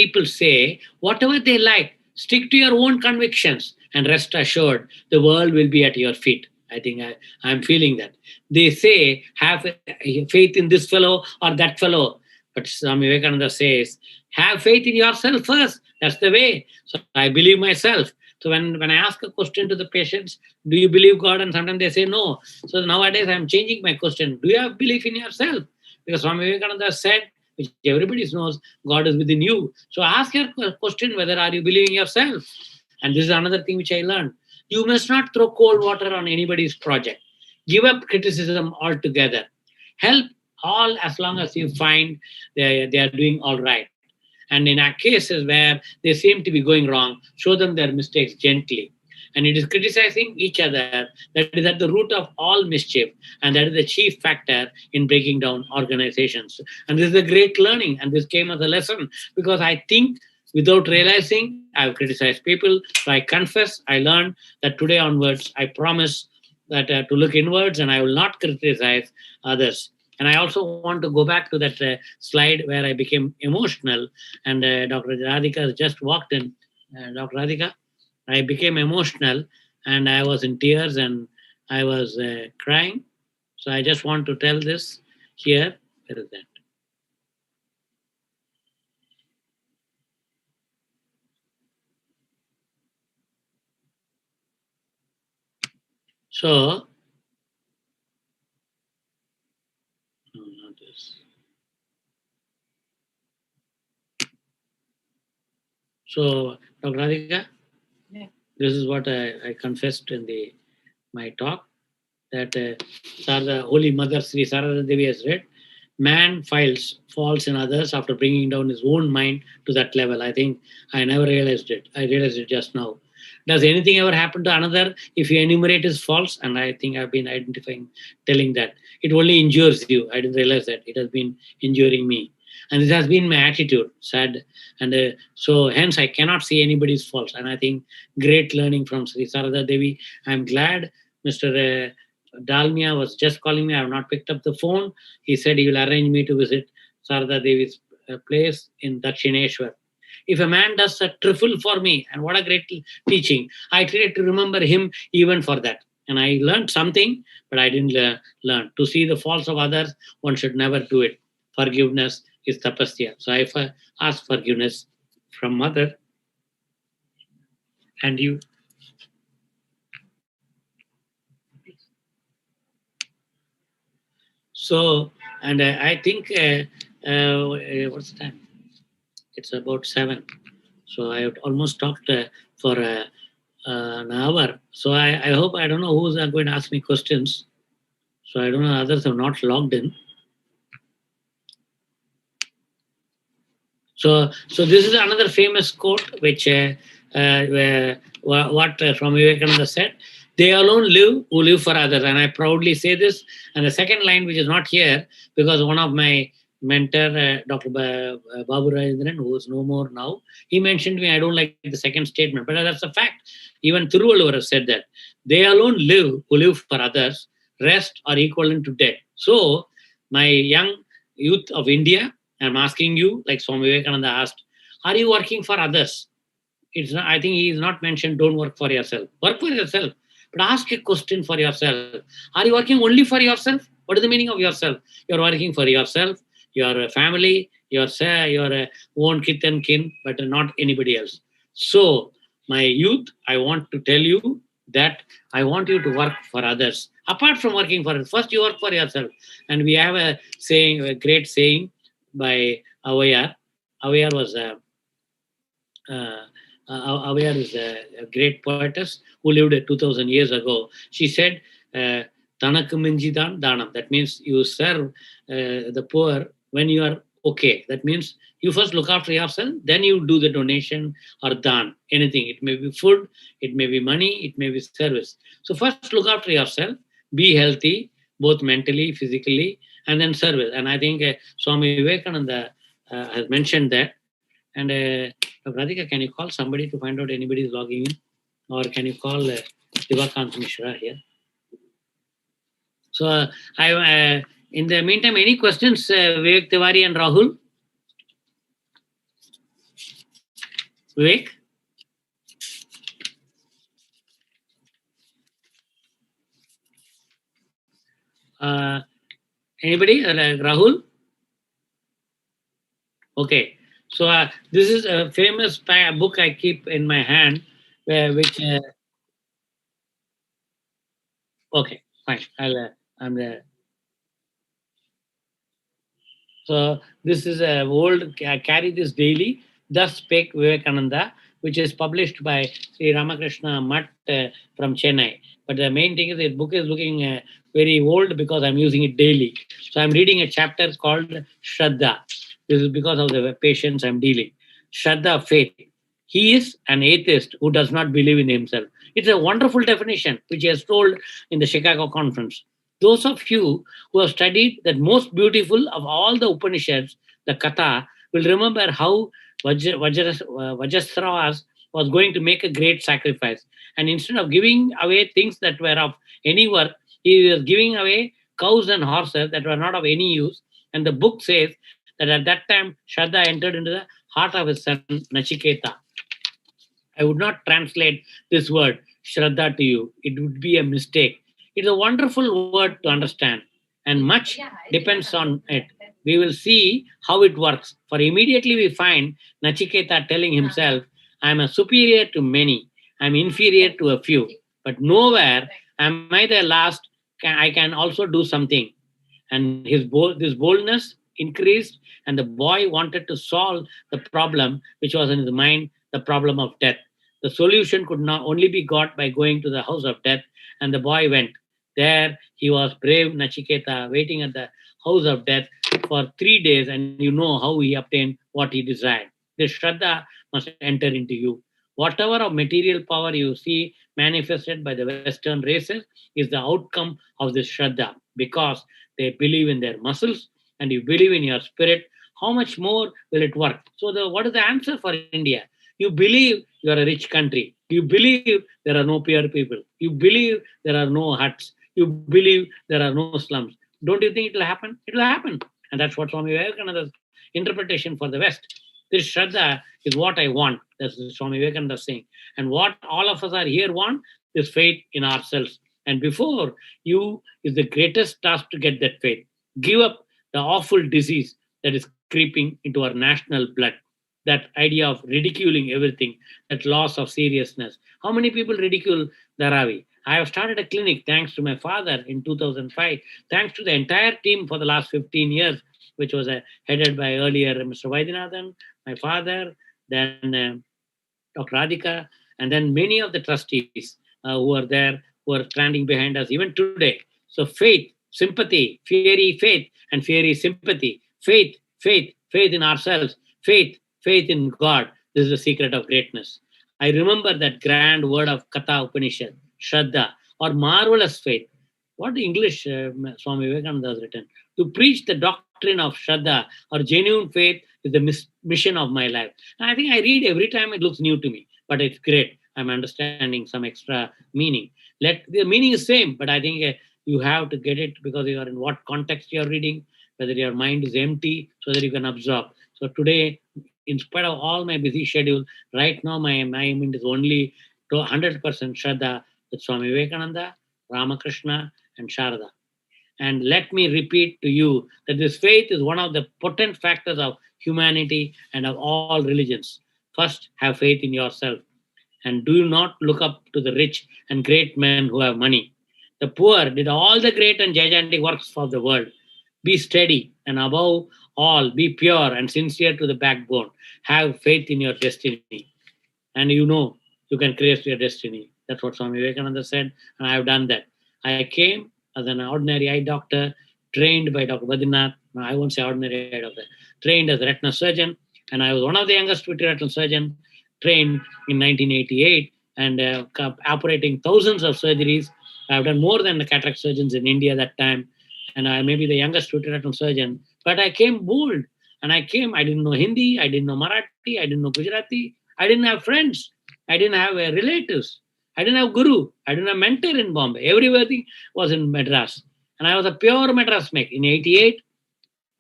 people say whatever they like, stick to your own convictions, and rest assured the world will be at your feet. I think I'm feeling that. They say, have faith in this fellow or that fellow. But Swami Vivekananda says, have faith in yourself first. That's the way. So I believe myself. So when I ask a question to the patients, do you believe God? And sometimes they say no. So nowadays I'm changing my question. Do you have belief in yourself? Because Swami Vivekananda said, which everybody knows, God is within you. So ask your question whether are you believing yourself. And this is another thing which I learned. You must not throw cold water on anybody's project. Give up criticism altogether. Help all as long as you find they are doing all right. And in our cases where they seem to be going wrong, show them their mistakes gently. And it is criticizing each other that is at the root of all mischief, and that is the chief factor in breaking down organizations. And this is a great learning, and this came as a lesson, because I think without realizing I've criticized people. So I confess, I learned that today onwards I promise that to look inwards, and I will not criticize others. And I also want to go back to that slide where I became emotional, and Dr. Radhika has just walked in. Dr. Radhika, I became emotional, and I was in tears, and I was crying. So I just want to tell this here. Where is that? So, no, not this. So, Dr. Radhika, this is what I confessed in my talk, that Sarada, Holy Mother Sri Sharada Devi has read, man falls in others after bringing down his own mind to that level. I think I never realized it. I realized it just now. Does anything ever happen to another if you enumerate his faults? And I think I've been telling that. It only injures you. I didn't realize that. It has been injuring me. And this has been my attitude, sad. And so hence I cannot see anybody's faults. And I think great learning from Sri Sharada Devi. I'm glad Mr. Dalmia was just calling me. I have not picked up the phone. He said he will arrange me to visit Sharada Devi's place in Dakshineshwar. If a man does a trifle for me, and what a great teaching, I try to remember him even for that. And I learned something, but I didn't learn. To see the faults of others, one should never do it. Forgiveness is tapasya. So I ask forgiveness from Mother and you. So, and I think, what's the time? It's about 7. So I have almost talked for an hour. So I hope, I don't know who's going to ask me questions. So I don't know, others have not logged in. So this is another famous quote, which what Swami Vivekananda said: "They alone live who live for others." And I proudly say this. And the second line, which is not here, because one of my mentor, Dr. Babu Rajendran, who is no more now, he mentioned me. I don't like the second statement, but that's a fact. Even Thiruvalluvar has said that they alone live who live for others. Rest are equivalent to death. So, my young youth of India, I'm asking you, like Swami Vivekananda asked, are you working for others? It's not, I think he is not mentioned, don't work for yourself. Work for yourself. But ask a question for yourself. Are you working only for yourself? What is the meaning of yourself? You're working for yourself, your family, your own kith and kin, but not anybody else. So, my youth, I want to tell you that I want you to work for others. Apart from working for others, first you work for yourself. And we have a saying, a great saying by Avayar. Avayar was Avayar is a great poetess who lived 2000 years ago. She said, Tanakku minjidan danam. That means you serve the poor when you are okay. That means you first look after yourself, then you do the donation or dan, anything. It may be food, it may be money, it may be service. So first look after yourself, be healthy, both mentally, physically, and then service. And I think Swami Vivekananda has mentioned that. And Radhika, can you call somebody to find out anybody is logging in? Or can you call Devakant Mishra here? So in the meantime, any questions, Vivek Tiwari and Rahul? Vivek? Anybody? Rahul? Okay. So this is a famous book I keep in my hand, which. Okay, fine. I'm there. So this is a old. I carry this daily. Thus spake Vivekananda, which is published by Sri Ramakrishna Mutt from Chennai. But the main thing is the book is looking very old because I'm using it daily. So I'm reading a chapter called Shraddha. This is because of the patients I'm dealing. Shraddha, faith. He is an atheist who does not believe in himself. It's a wonderful definition, which he has told in the Chicago conference. Those of you who have studied that most beautiful of all the Upanishads, the Katha, will remember how Vajrasravas was going to make a great sacrifice. And instead of giving away things that were of any worth, he was giving away cows and horses that were not of any use. And the book says that at that time, Shraddha entered into the heart of his son, Nachiketa. I would not translate this word, Shraddha, to you. It would be a mistake. It's a wonderful word to understand, and much depends on it. We will see how it works. For immediately we find Nachiketa telling himself, I am a superior to many, I am inferior to a few, but nowhere am I the last, I can also do something. And this boldness increased, and the boy wanted to solve the problem which was in his mind, the problem of death. The solution could not only be got by going to the house of death, and the boy went. There he was, brave Nachiketa, waiting at the house of death for 3 days, and you know how he obtained what he desired. This Shraddha must enter into you. Whatever of material power you see manifested by the Western races is the outcome of this Shraddha, because they believe in their muscles and you believe in your spirit. How much more will it work? So what is the answer for India? You believe you are a rich country. You believe there are no poor people. You believe there are no huts. You believe there are no slums. Don't you think it will happen? It will happen. And that's what Swami Vivekananda's interpretation for the West. This Shraddha is what I want. That's Swami Vivekananda saying. And what all of us are here want is faith in ourselves. And before you is the greatest task to get that faith. Give up the awful disease that is creeping into our national blood. That idea of ridiculing everything, that loss of seriousness. How many people ridicule Dharavi? I have started a clinic thanks to my father in 2005, thanks to the entire team for the last 15 years, which was headed by earlier Mr. Vaidyanathan, my father, then Dr. Radhika, and then many of the trustees who are there, who are standing behind us even today. So faith, sympathy, fiery faith, and fiery sympathy. Faith, faith, faith in ourselves. Faith, faith in God. This is the secret of greatness. I remember that grand word of Katha Upanishad, Shraddha, or marvelous faith. What the English Swami Vivekananda has written. To preach the doctrine of Shraddha or genuine faith is the mission of my life. And I think I read every time it looks new to me, but it's great. I'm understanding some extra meaning. The meaning is same, but I think you have to get it because you are in what context you are reading, whether your mind is empty so that you can absorb. So today, in spite of all my busy schedule, right now my mind is only to 100% Shraddha with Swami Vivekananda, Ramakrishna, and Sharada. And let me repeat to you that this faith is one of the potent factors of humanity and of all religions. First, have faith in yourself. And do not look up to the rich and great men who have money. The poor did all the great and gigantic works for the world. Be steady, and above all, be pure and sincere to the backbone. Have faith in your destiny. And you know you can create your destiny. That's what Swami Vivekananda said, and I have done that. I came as an ordinary eye doctor, trained by Dr. Badrinath. No, I won't say ordinary eye doctor, trained as a retina surgeon, and I was one of the youngest retinal surgeons, trained in 1988, and operating thousands of surgeries. I've done more than the cataract surgeons in India that time, and I may be the youngest retinal surgeon. But I came bold, and I didn't know Hindi, I didn't know Marathi, I didn't know Gujarati, I didn't have friends, I didn't have relatives, I didn't have guru, I didn't have mentor in Bombay. Everybody was in Madras, and I was a pure Madras make. In '88,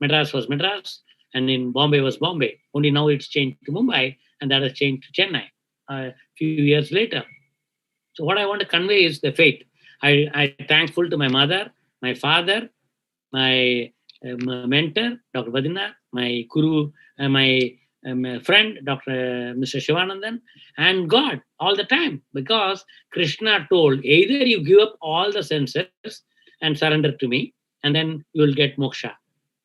Madras was Madras, and in Bombay was Bombay. Only now it's changed to Mumbai, and that has changed to Chennai a few years later. So what I want to convey is the faith. I thankful to my mother, my father, my mentor, Dr. Badrinath, my guru, my friend, Dr. Mr. Shivanandan, and God all the time. Because Krishna told, either you give up all the senses and surrender to me, and then you will get moksha.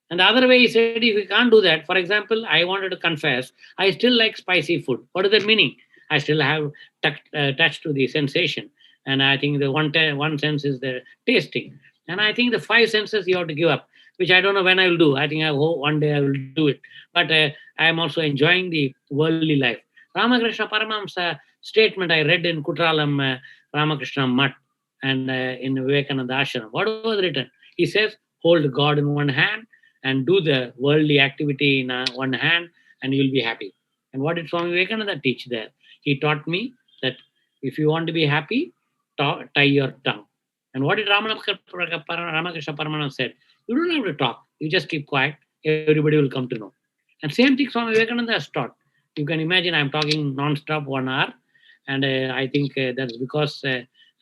And the other way, he said, if you can't do that, for example, I wanted to confess, I still like spicy food. What is that meaning? I still have touch to the sensation. And I think the one sense is the tasting. And I think the 5 senses you have to give up, which I don't know when I will do. I think one day I will do it. But I am also enjoying the worldly life. Ramakrishna Paramahamsa statement I read in Kutralam Ramakrishna Mutt and in Vivekananda Ashram. What was written? He says, hold God in one hand and do the worldly activity in one hand, and you'll be happy. And what did Swami Vivekananda teach there? He taught me that if you want to be happy, tie your tongue. And what did Ramakrishna Paramananda said? You don't have to talk. You just keep quiet. Everybody will come to know. And same thing Swami Vivekananda has taught. You can imagine I'm talking non-stop 1 hour. And I think that's because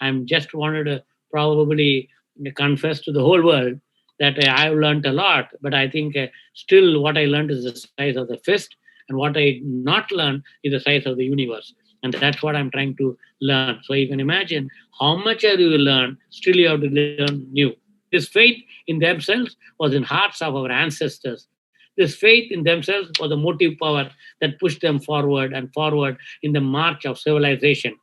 I'm just wanted to probably confess to the whole world that I've learned a lot. But I think still what I learned is the size of the fist. And what I not learned is the size of the universe. And that's what I'm trying to learn. So you can imagine how much you will learn, still you have to learn new. This faith in themselves was in hearts of our ancestors. This faith in themselves was the motive power that pushed them forward and forward in the march of civilization.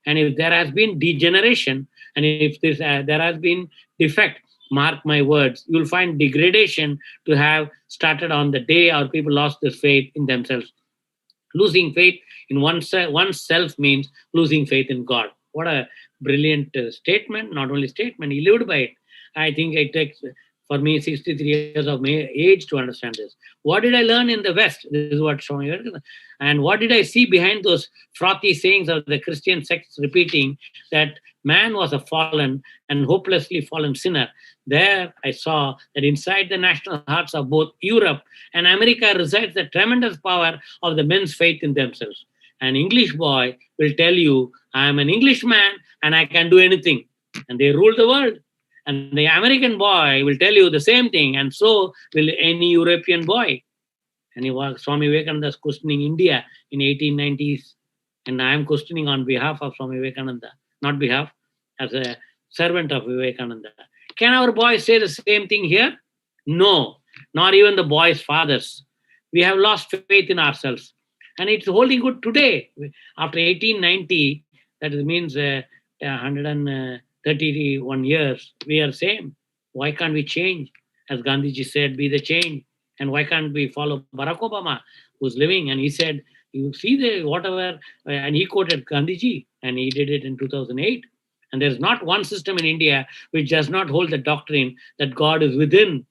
And if there has been degeneration, and if there has been defect, mark my words, you'll find degradation to have started on the day our people lost this faith in themselves. Losing faith in oneself means losing faith in God. What a brilliant statement. Not only statement, he lived by it. I think it takes, for me, 63 years of age to understand this. What did I learn in the West? This is what showing. And what did I see behind those frothy sayings of the Christian sects repeating that man was a fallen and hopelessly fallen sinner? There I saw that inside the national hearts of both Europe and America resides the tremendous power of the men's faith in themselves. An English boy will tell you, I am an Englishman and I can do anything. And they rule the world. And the American boy will tell you the same thing, and so will any European boy. And Swami Vivekananda is questioning India in 1890s, and I am questioning on behalf of Swami Vivekananda, not behalf, as a servant of Vivekananda. Can our boys say the same thing here? No, not even the boys' fathers. We have lost faith in ourselves. And it's holding good today. After 1890, that means 131 years, we are same. Why can't we change? As Gandhiji said, be the change. And why can't we follow Barack Obama, who's living? And he said, you see the whatever, and he quoted Gandhiji, and he did it in 2008. And there's not one system in India which does not hold the doctrine that God is within,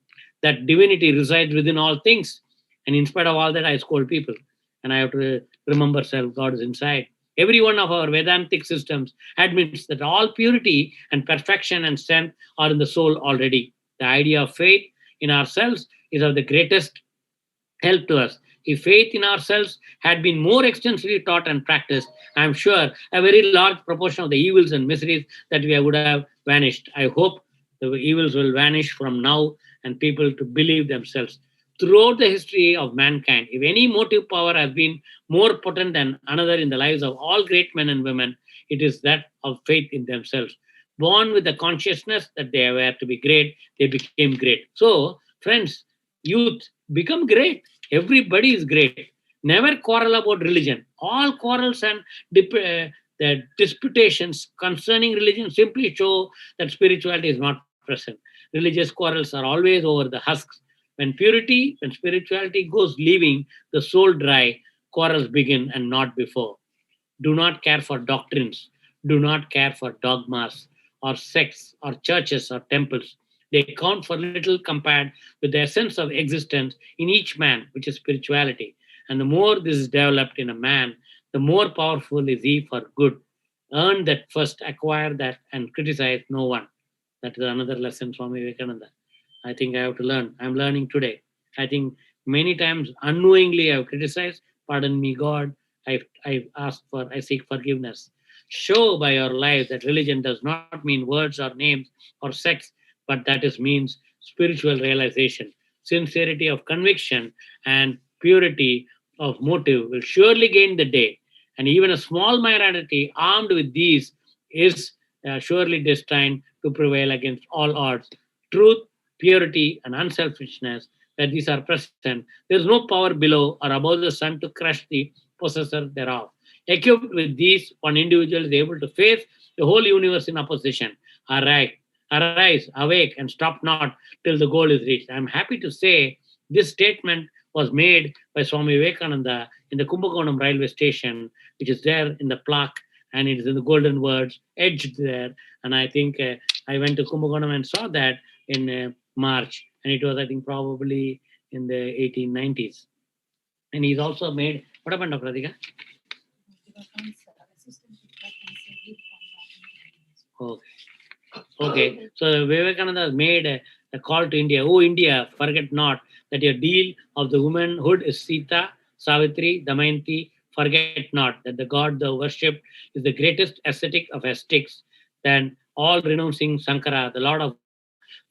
that divinity resides within all things. And in spite of all that, I scold people. And I have to remember self, God is inside. Every one of our Vedantic systems admits that all purity and perfection and strength are in the soul already. The idea of faith in ourselves is of the greatest help to us. If faith in ourselves had been more extensively taught and practiced, I am sure a very large proportion of the evils and miseries that we would have vanished. I hope the evils will vanish from now and people to believe themselves. Throughout the history of mankind, if any motive power has been more potent than another in the lives of all great men and women, it is that of faith in themselves. Born with the consciousness that they were to be great, they became great. So, friends, youth, become great. Everybody is great. Never quarrel about religion. All quarrels and the disputations concerning religion simply show that spirituality is not present. Religious quarrels are always over the husks. When spirituality goes leaving the soul dry, quarrels begin and not before. Do not care for doctrines, do not care for dogmas or sects or churches or temples. They count for little compared with the essence of existence in each man, which is spirituality. And the more this is developed in a man, the more powerful is he for good. Earn that first, acquire that, and criticize no one. That is another lesson from Vivekananda. I think I have to learn. I'm learning today. I think many times unknowingly I've criticized. Pardon me, God. I seek forgiveness. Show by your life that religion does not mean words or names or sects, but that is means spiritual realization. Sincerity of conviction and purity of motive will surely gain the day. And even a small minority armed with these is surely destined to prevail against all odds. Truth, purity, and unselfishness, where these are present, there is no power below or above the sun to crush the possessor thereof. Equipped with these, one individual is able to face the whole universe in opposition. Arise, arise, awake, and stop not till the goal is reached. I am happy to say this statement was made by Swami Vivekananda in the Kumbakonam railway station, which is there in the plaque, and it is in the golden words etched there. And I think I went to Kumbakonam and saw that in March, and it was, I think, probably in the 1890s. And he's also made, what happened, Dr. Radhika? Okay. Okay. So Vivekananda has made a call to India. Oh, India, forget not that your deal of the womanhood is Sita, Savitri, Damayanti. Forget not that the God thou worshipped is the greatest ascetic of ascetics, than all renouncing Sankara, the Lord of God.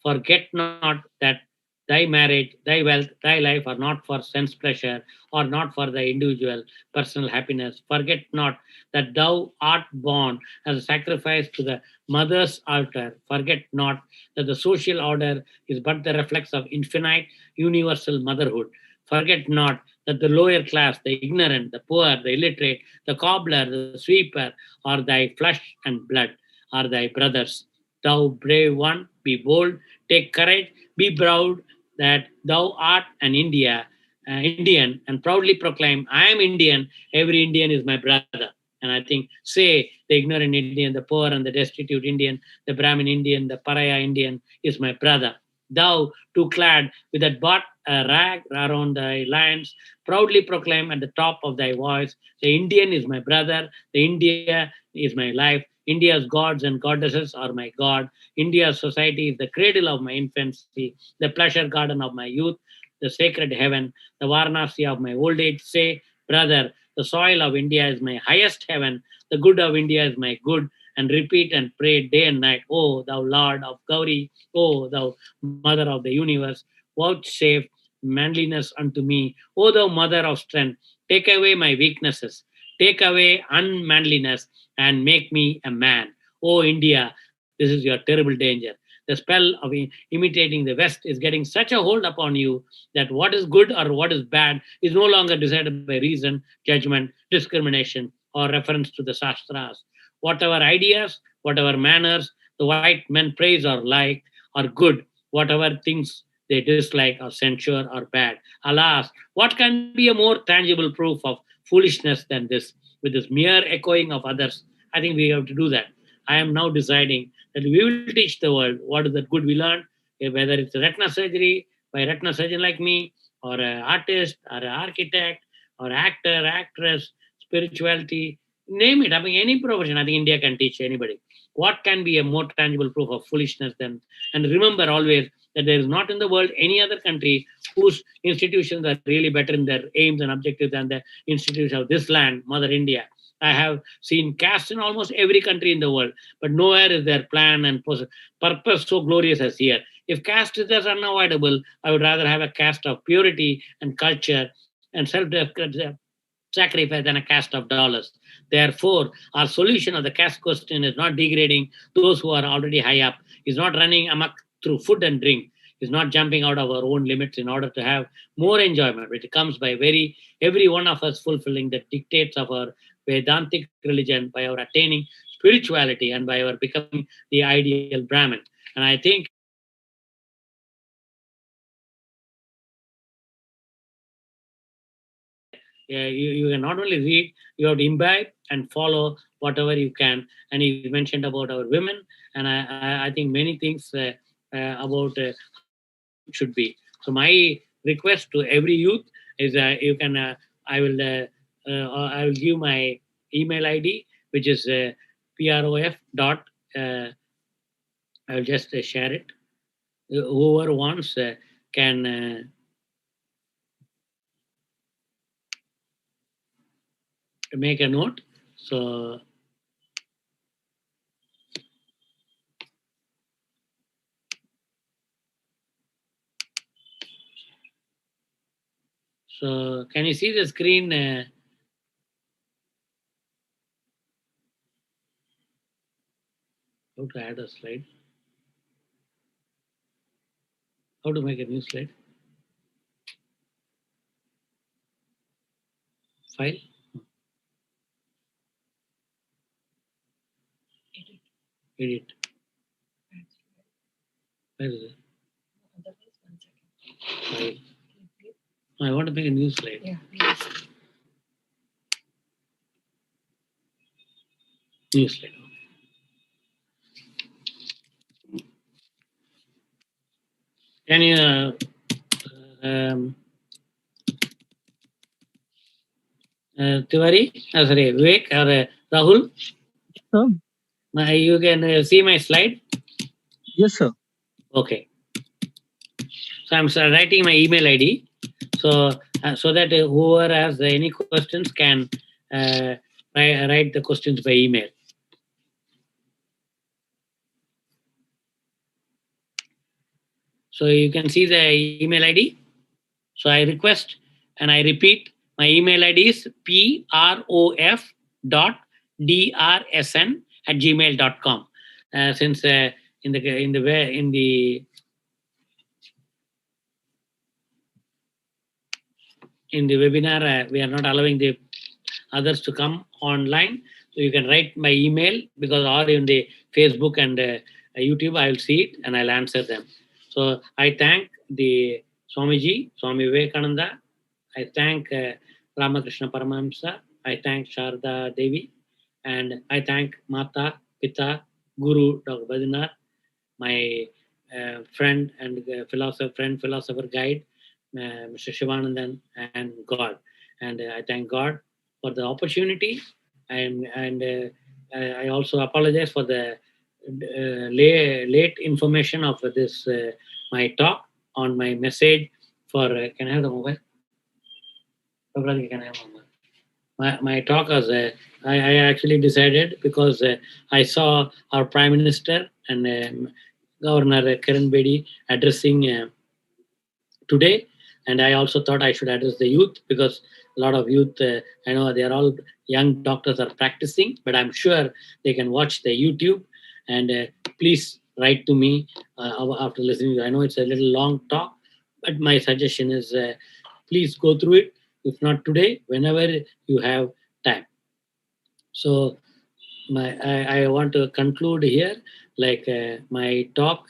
Forget not that thy marriage, thy wealth, thy life are not for sense pleasure or not for the individual personal happiness. Forget not that thou art born as a sacrifice to the mother's altar. Forget not that the social order is but the reflex of infinite universal motherhood. Forget not that the lower class, the ignorant, the poor, the illiterate, the cobbler, the sweeper, are thy flesh and blood, are thy brothers. Thou brave one, be bold, take courage, be proud that thou art an Indian, and proudly proclaim, I am Indian, every Indian is my brother. And I think, say, the ignorant Indian, the poor and the destitute Indian, the Brahmin Indian, the Pariah Indian is my brother. Thou, too clad with that but a rag around thy loins, proudly proclaim at the top of thy voice, the Indian is my brother, the India is my life, India's gods and goddesses are my God, India's society is the cradle of my infancy, the pleasure garden of my youth, the sacred heaven, the Varanasi of my old age. Say, brother, the soil of India is my highest heaven, the good of India is my good, and repeat and pray day and night, O thou Lord of Gauri, O thou Mother of the universe, vouchsafe manliness unto me, O thou Mother of strength, take away my weaknesses, take away unmanliness, and make me a man. O India, this is your terrible danger. The spell of imitating the West is getting such a hold upon you that what is good or what is bad is no longer decided by reason, judgment, discrimination, or reference to the Shastras. Whatever ideas, whatever manners the white men praise or like are good. Whatever things they dislike or censure or bad. Alas, what can be a more tangible proof of foolishness than this? With this mere echoing of others, I think we have to do that. I am now deciding that we will teach the world what is the good we learned, whether it's retina surgery by a retina surgeon like me, or an artist, or an architect, or actor, actress, spirituality, name it. I mean, any profession, I think India can teach anybody. What can be a more tangible proof of foolishness than? And remember always that there is not in the world any other country whose institutions are really better in their aims and objectives than the institutions of this land, Mother India. I have seen caste in almost every country in the world, but nowhere is their plan and purpose so glorious as here. If caste is thus unavoidable, I would rather have a caste of purity and culture and sacrifice than a caste of dollars. Therefore, our solution of the caste question is not degrading those who are already high up, is not running amok through food and drink, is not jumping out of our own limits in order to have more enjoyment, which comes by every one of us fulfilling the dictates of our Vedantic religion, by our attaining spirituality, and by our becoming the ideal Brahmin. And I think you can not only read, you have to imbibe and follow whatever you can. And you mentioned about our women, and I think many things about how the youth should be. So my request to every youth is you can I will give my email ID, which is prof dot. I will just share it. Whoever wants can make a note. So can you see the screen? How to add a slide? How to make a new slide? File? Edit. Where is it? File. I want to make a new slide. Yeah. New slide. Can you Tiwari? Sorry, Vivek or Rahul? Sir? You can see my slide? Yes, sir. Okay. So I'm writing my email ID. So that whoever has any questions can write the questions by email. So you can see the email ID. So I request and I repeat, my email ID is prof.drsn@gmail.com. Since in the webinar we are not allowing the others to come online, so you can write my email, because or in the Facebook and YouTube I will see it and I'll answer them. So I thank the Swamiji, Swami Vivekananda. I thank Ramakrishna Paramahamsa. I thank Sharada Devi. And I thank Mata, Pita, Guru, Dr. Badrinath, my friend and philosopher guide, Mr. Shivanandan, and God. And I thank God for the opportunity. And I also apologize for the late information of this my talk on my message for can I have the mobile? Can I have mobile? My talk was I actually decided, because I saw our Prime Minister and Governor Kiran Bedi addressing today, and I also thought I should address the youth, because a lot of youth, I know they are all young doctors are practicing, but I'm sure they can watch the YouTube. And please write to me after listening. I know it's a little long talk, but my suggestion is please go through it. If not today, whenever you have time. So I want to conclude here, like my talk.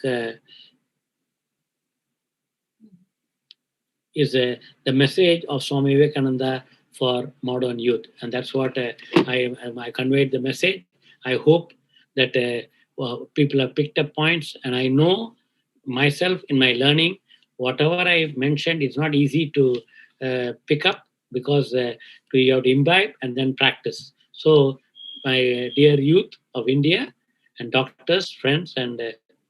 is the message of Swami Vivekananda for modern youth. And that's what I conveyed the message. I hope that people have picked up points, and I know myself in my learning, whatever I've mentioned is not easy to pick up, because you have to imbibe and then practice. So, my dear youth of India and doctors, friends, and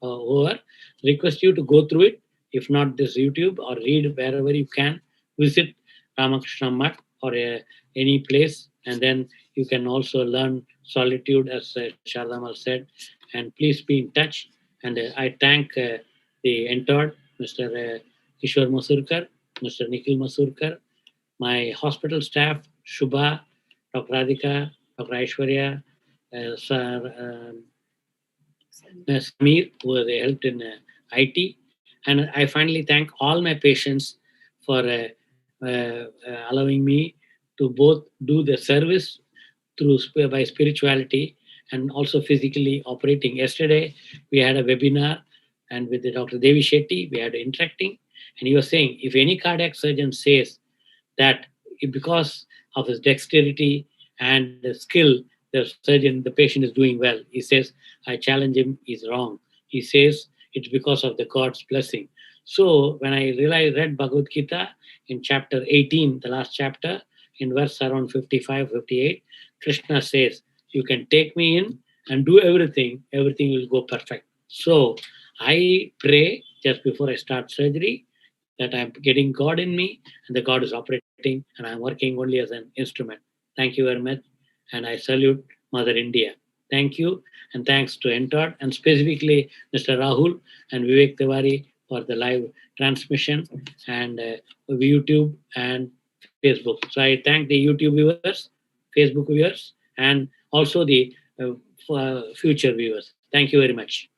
whoever, request you to go through it. If not this YouTube, or read wherever you can, visit Ramakrishna Mutt or any place, and then you can also learn solitude, as Sharada Mutt said. And please be in touch. And I thank the entered Mr. Kishore Masurkar, Mr. Nikhil Masurkar, my hospital staff, Shubha, Dr. Radhika, Dr. Aishwarya, Sir Samir, who they helped in IT. And I finally thank all my patients for allowing me to both do the service through by spirituality and also physically operating. Yesterday, we had a webinar, and with the Dr. Devi Shetty, we had interacting, and he was saying, if any cardiac surgeon says that because of his dexterity and the skill, the surgeon, the patient is doing well. He says, I challenge him, he's wrong. He says it's because of the God's blessing. So when I read Bhagavad Gita in chapter 18, the last chapter, in verse around 55, 58, Krishna says, you can take me in and do everything will go perfect. So I pray just before I start surgery that I'm getting God in me and the God is operating and I'm working only as an instrument. Thank you very much. And I salute Mother India. Thank you. And thanks to Entered and specifically Mr. Rahul and Vivek Tiwari for the live transmission and YouTube and Facebook. So I thank the YouTube viewers, Facebook viewers, and also the future viewers. Thank you very much.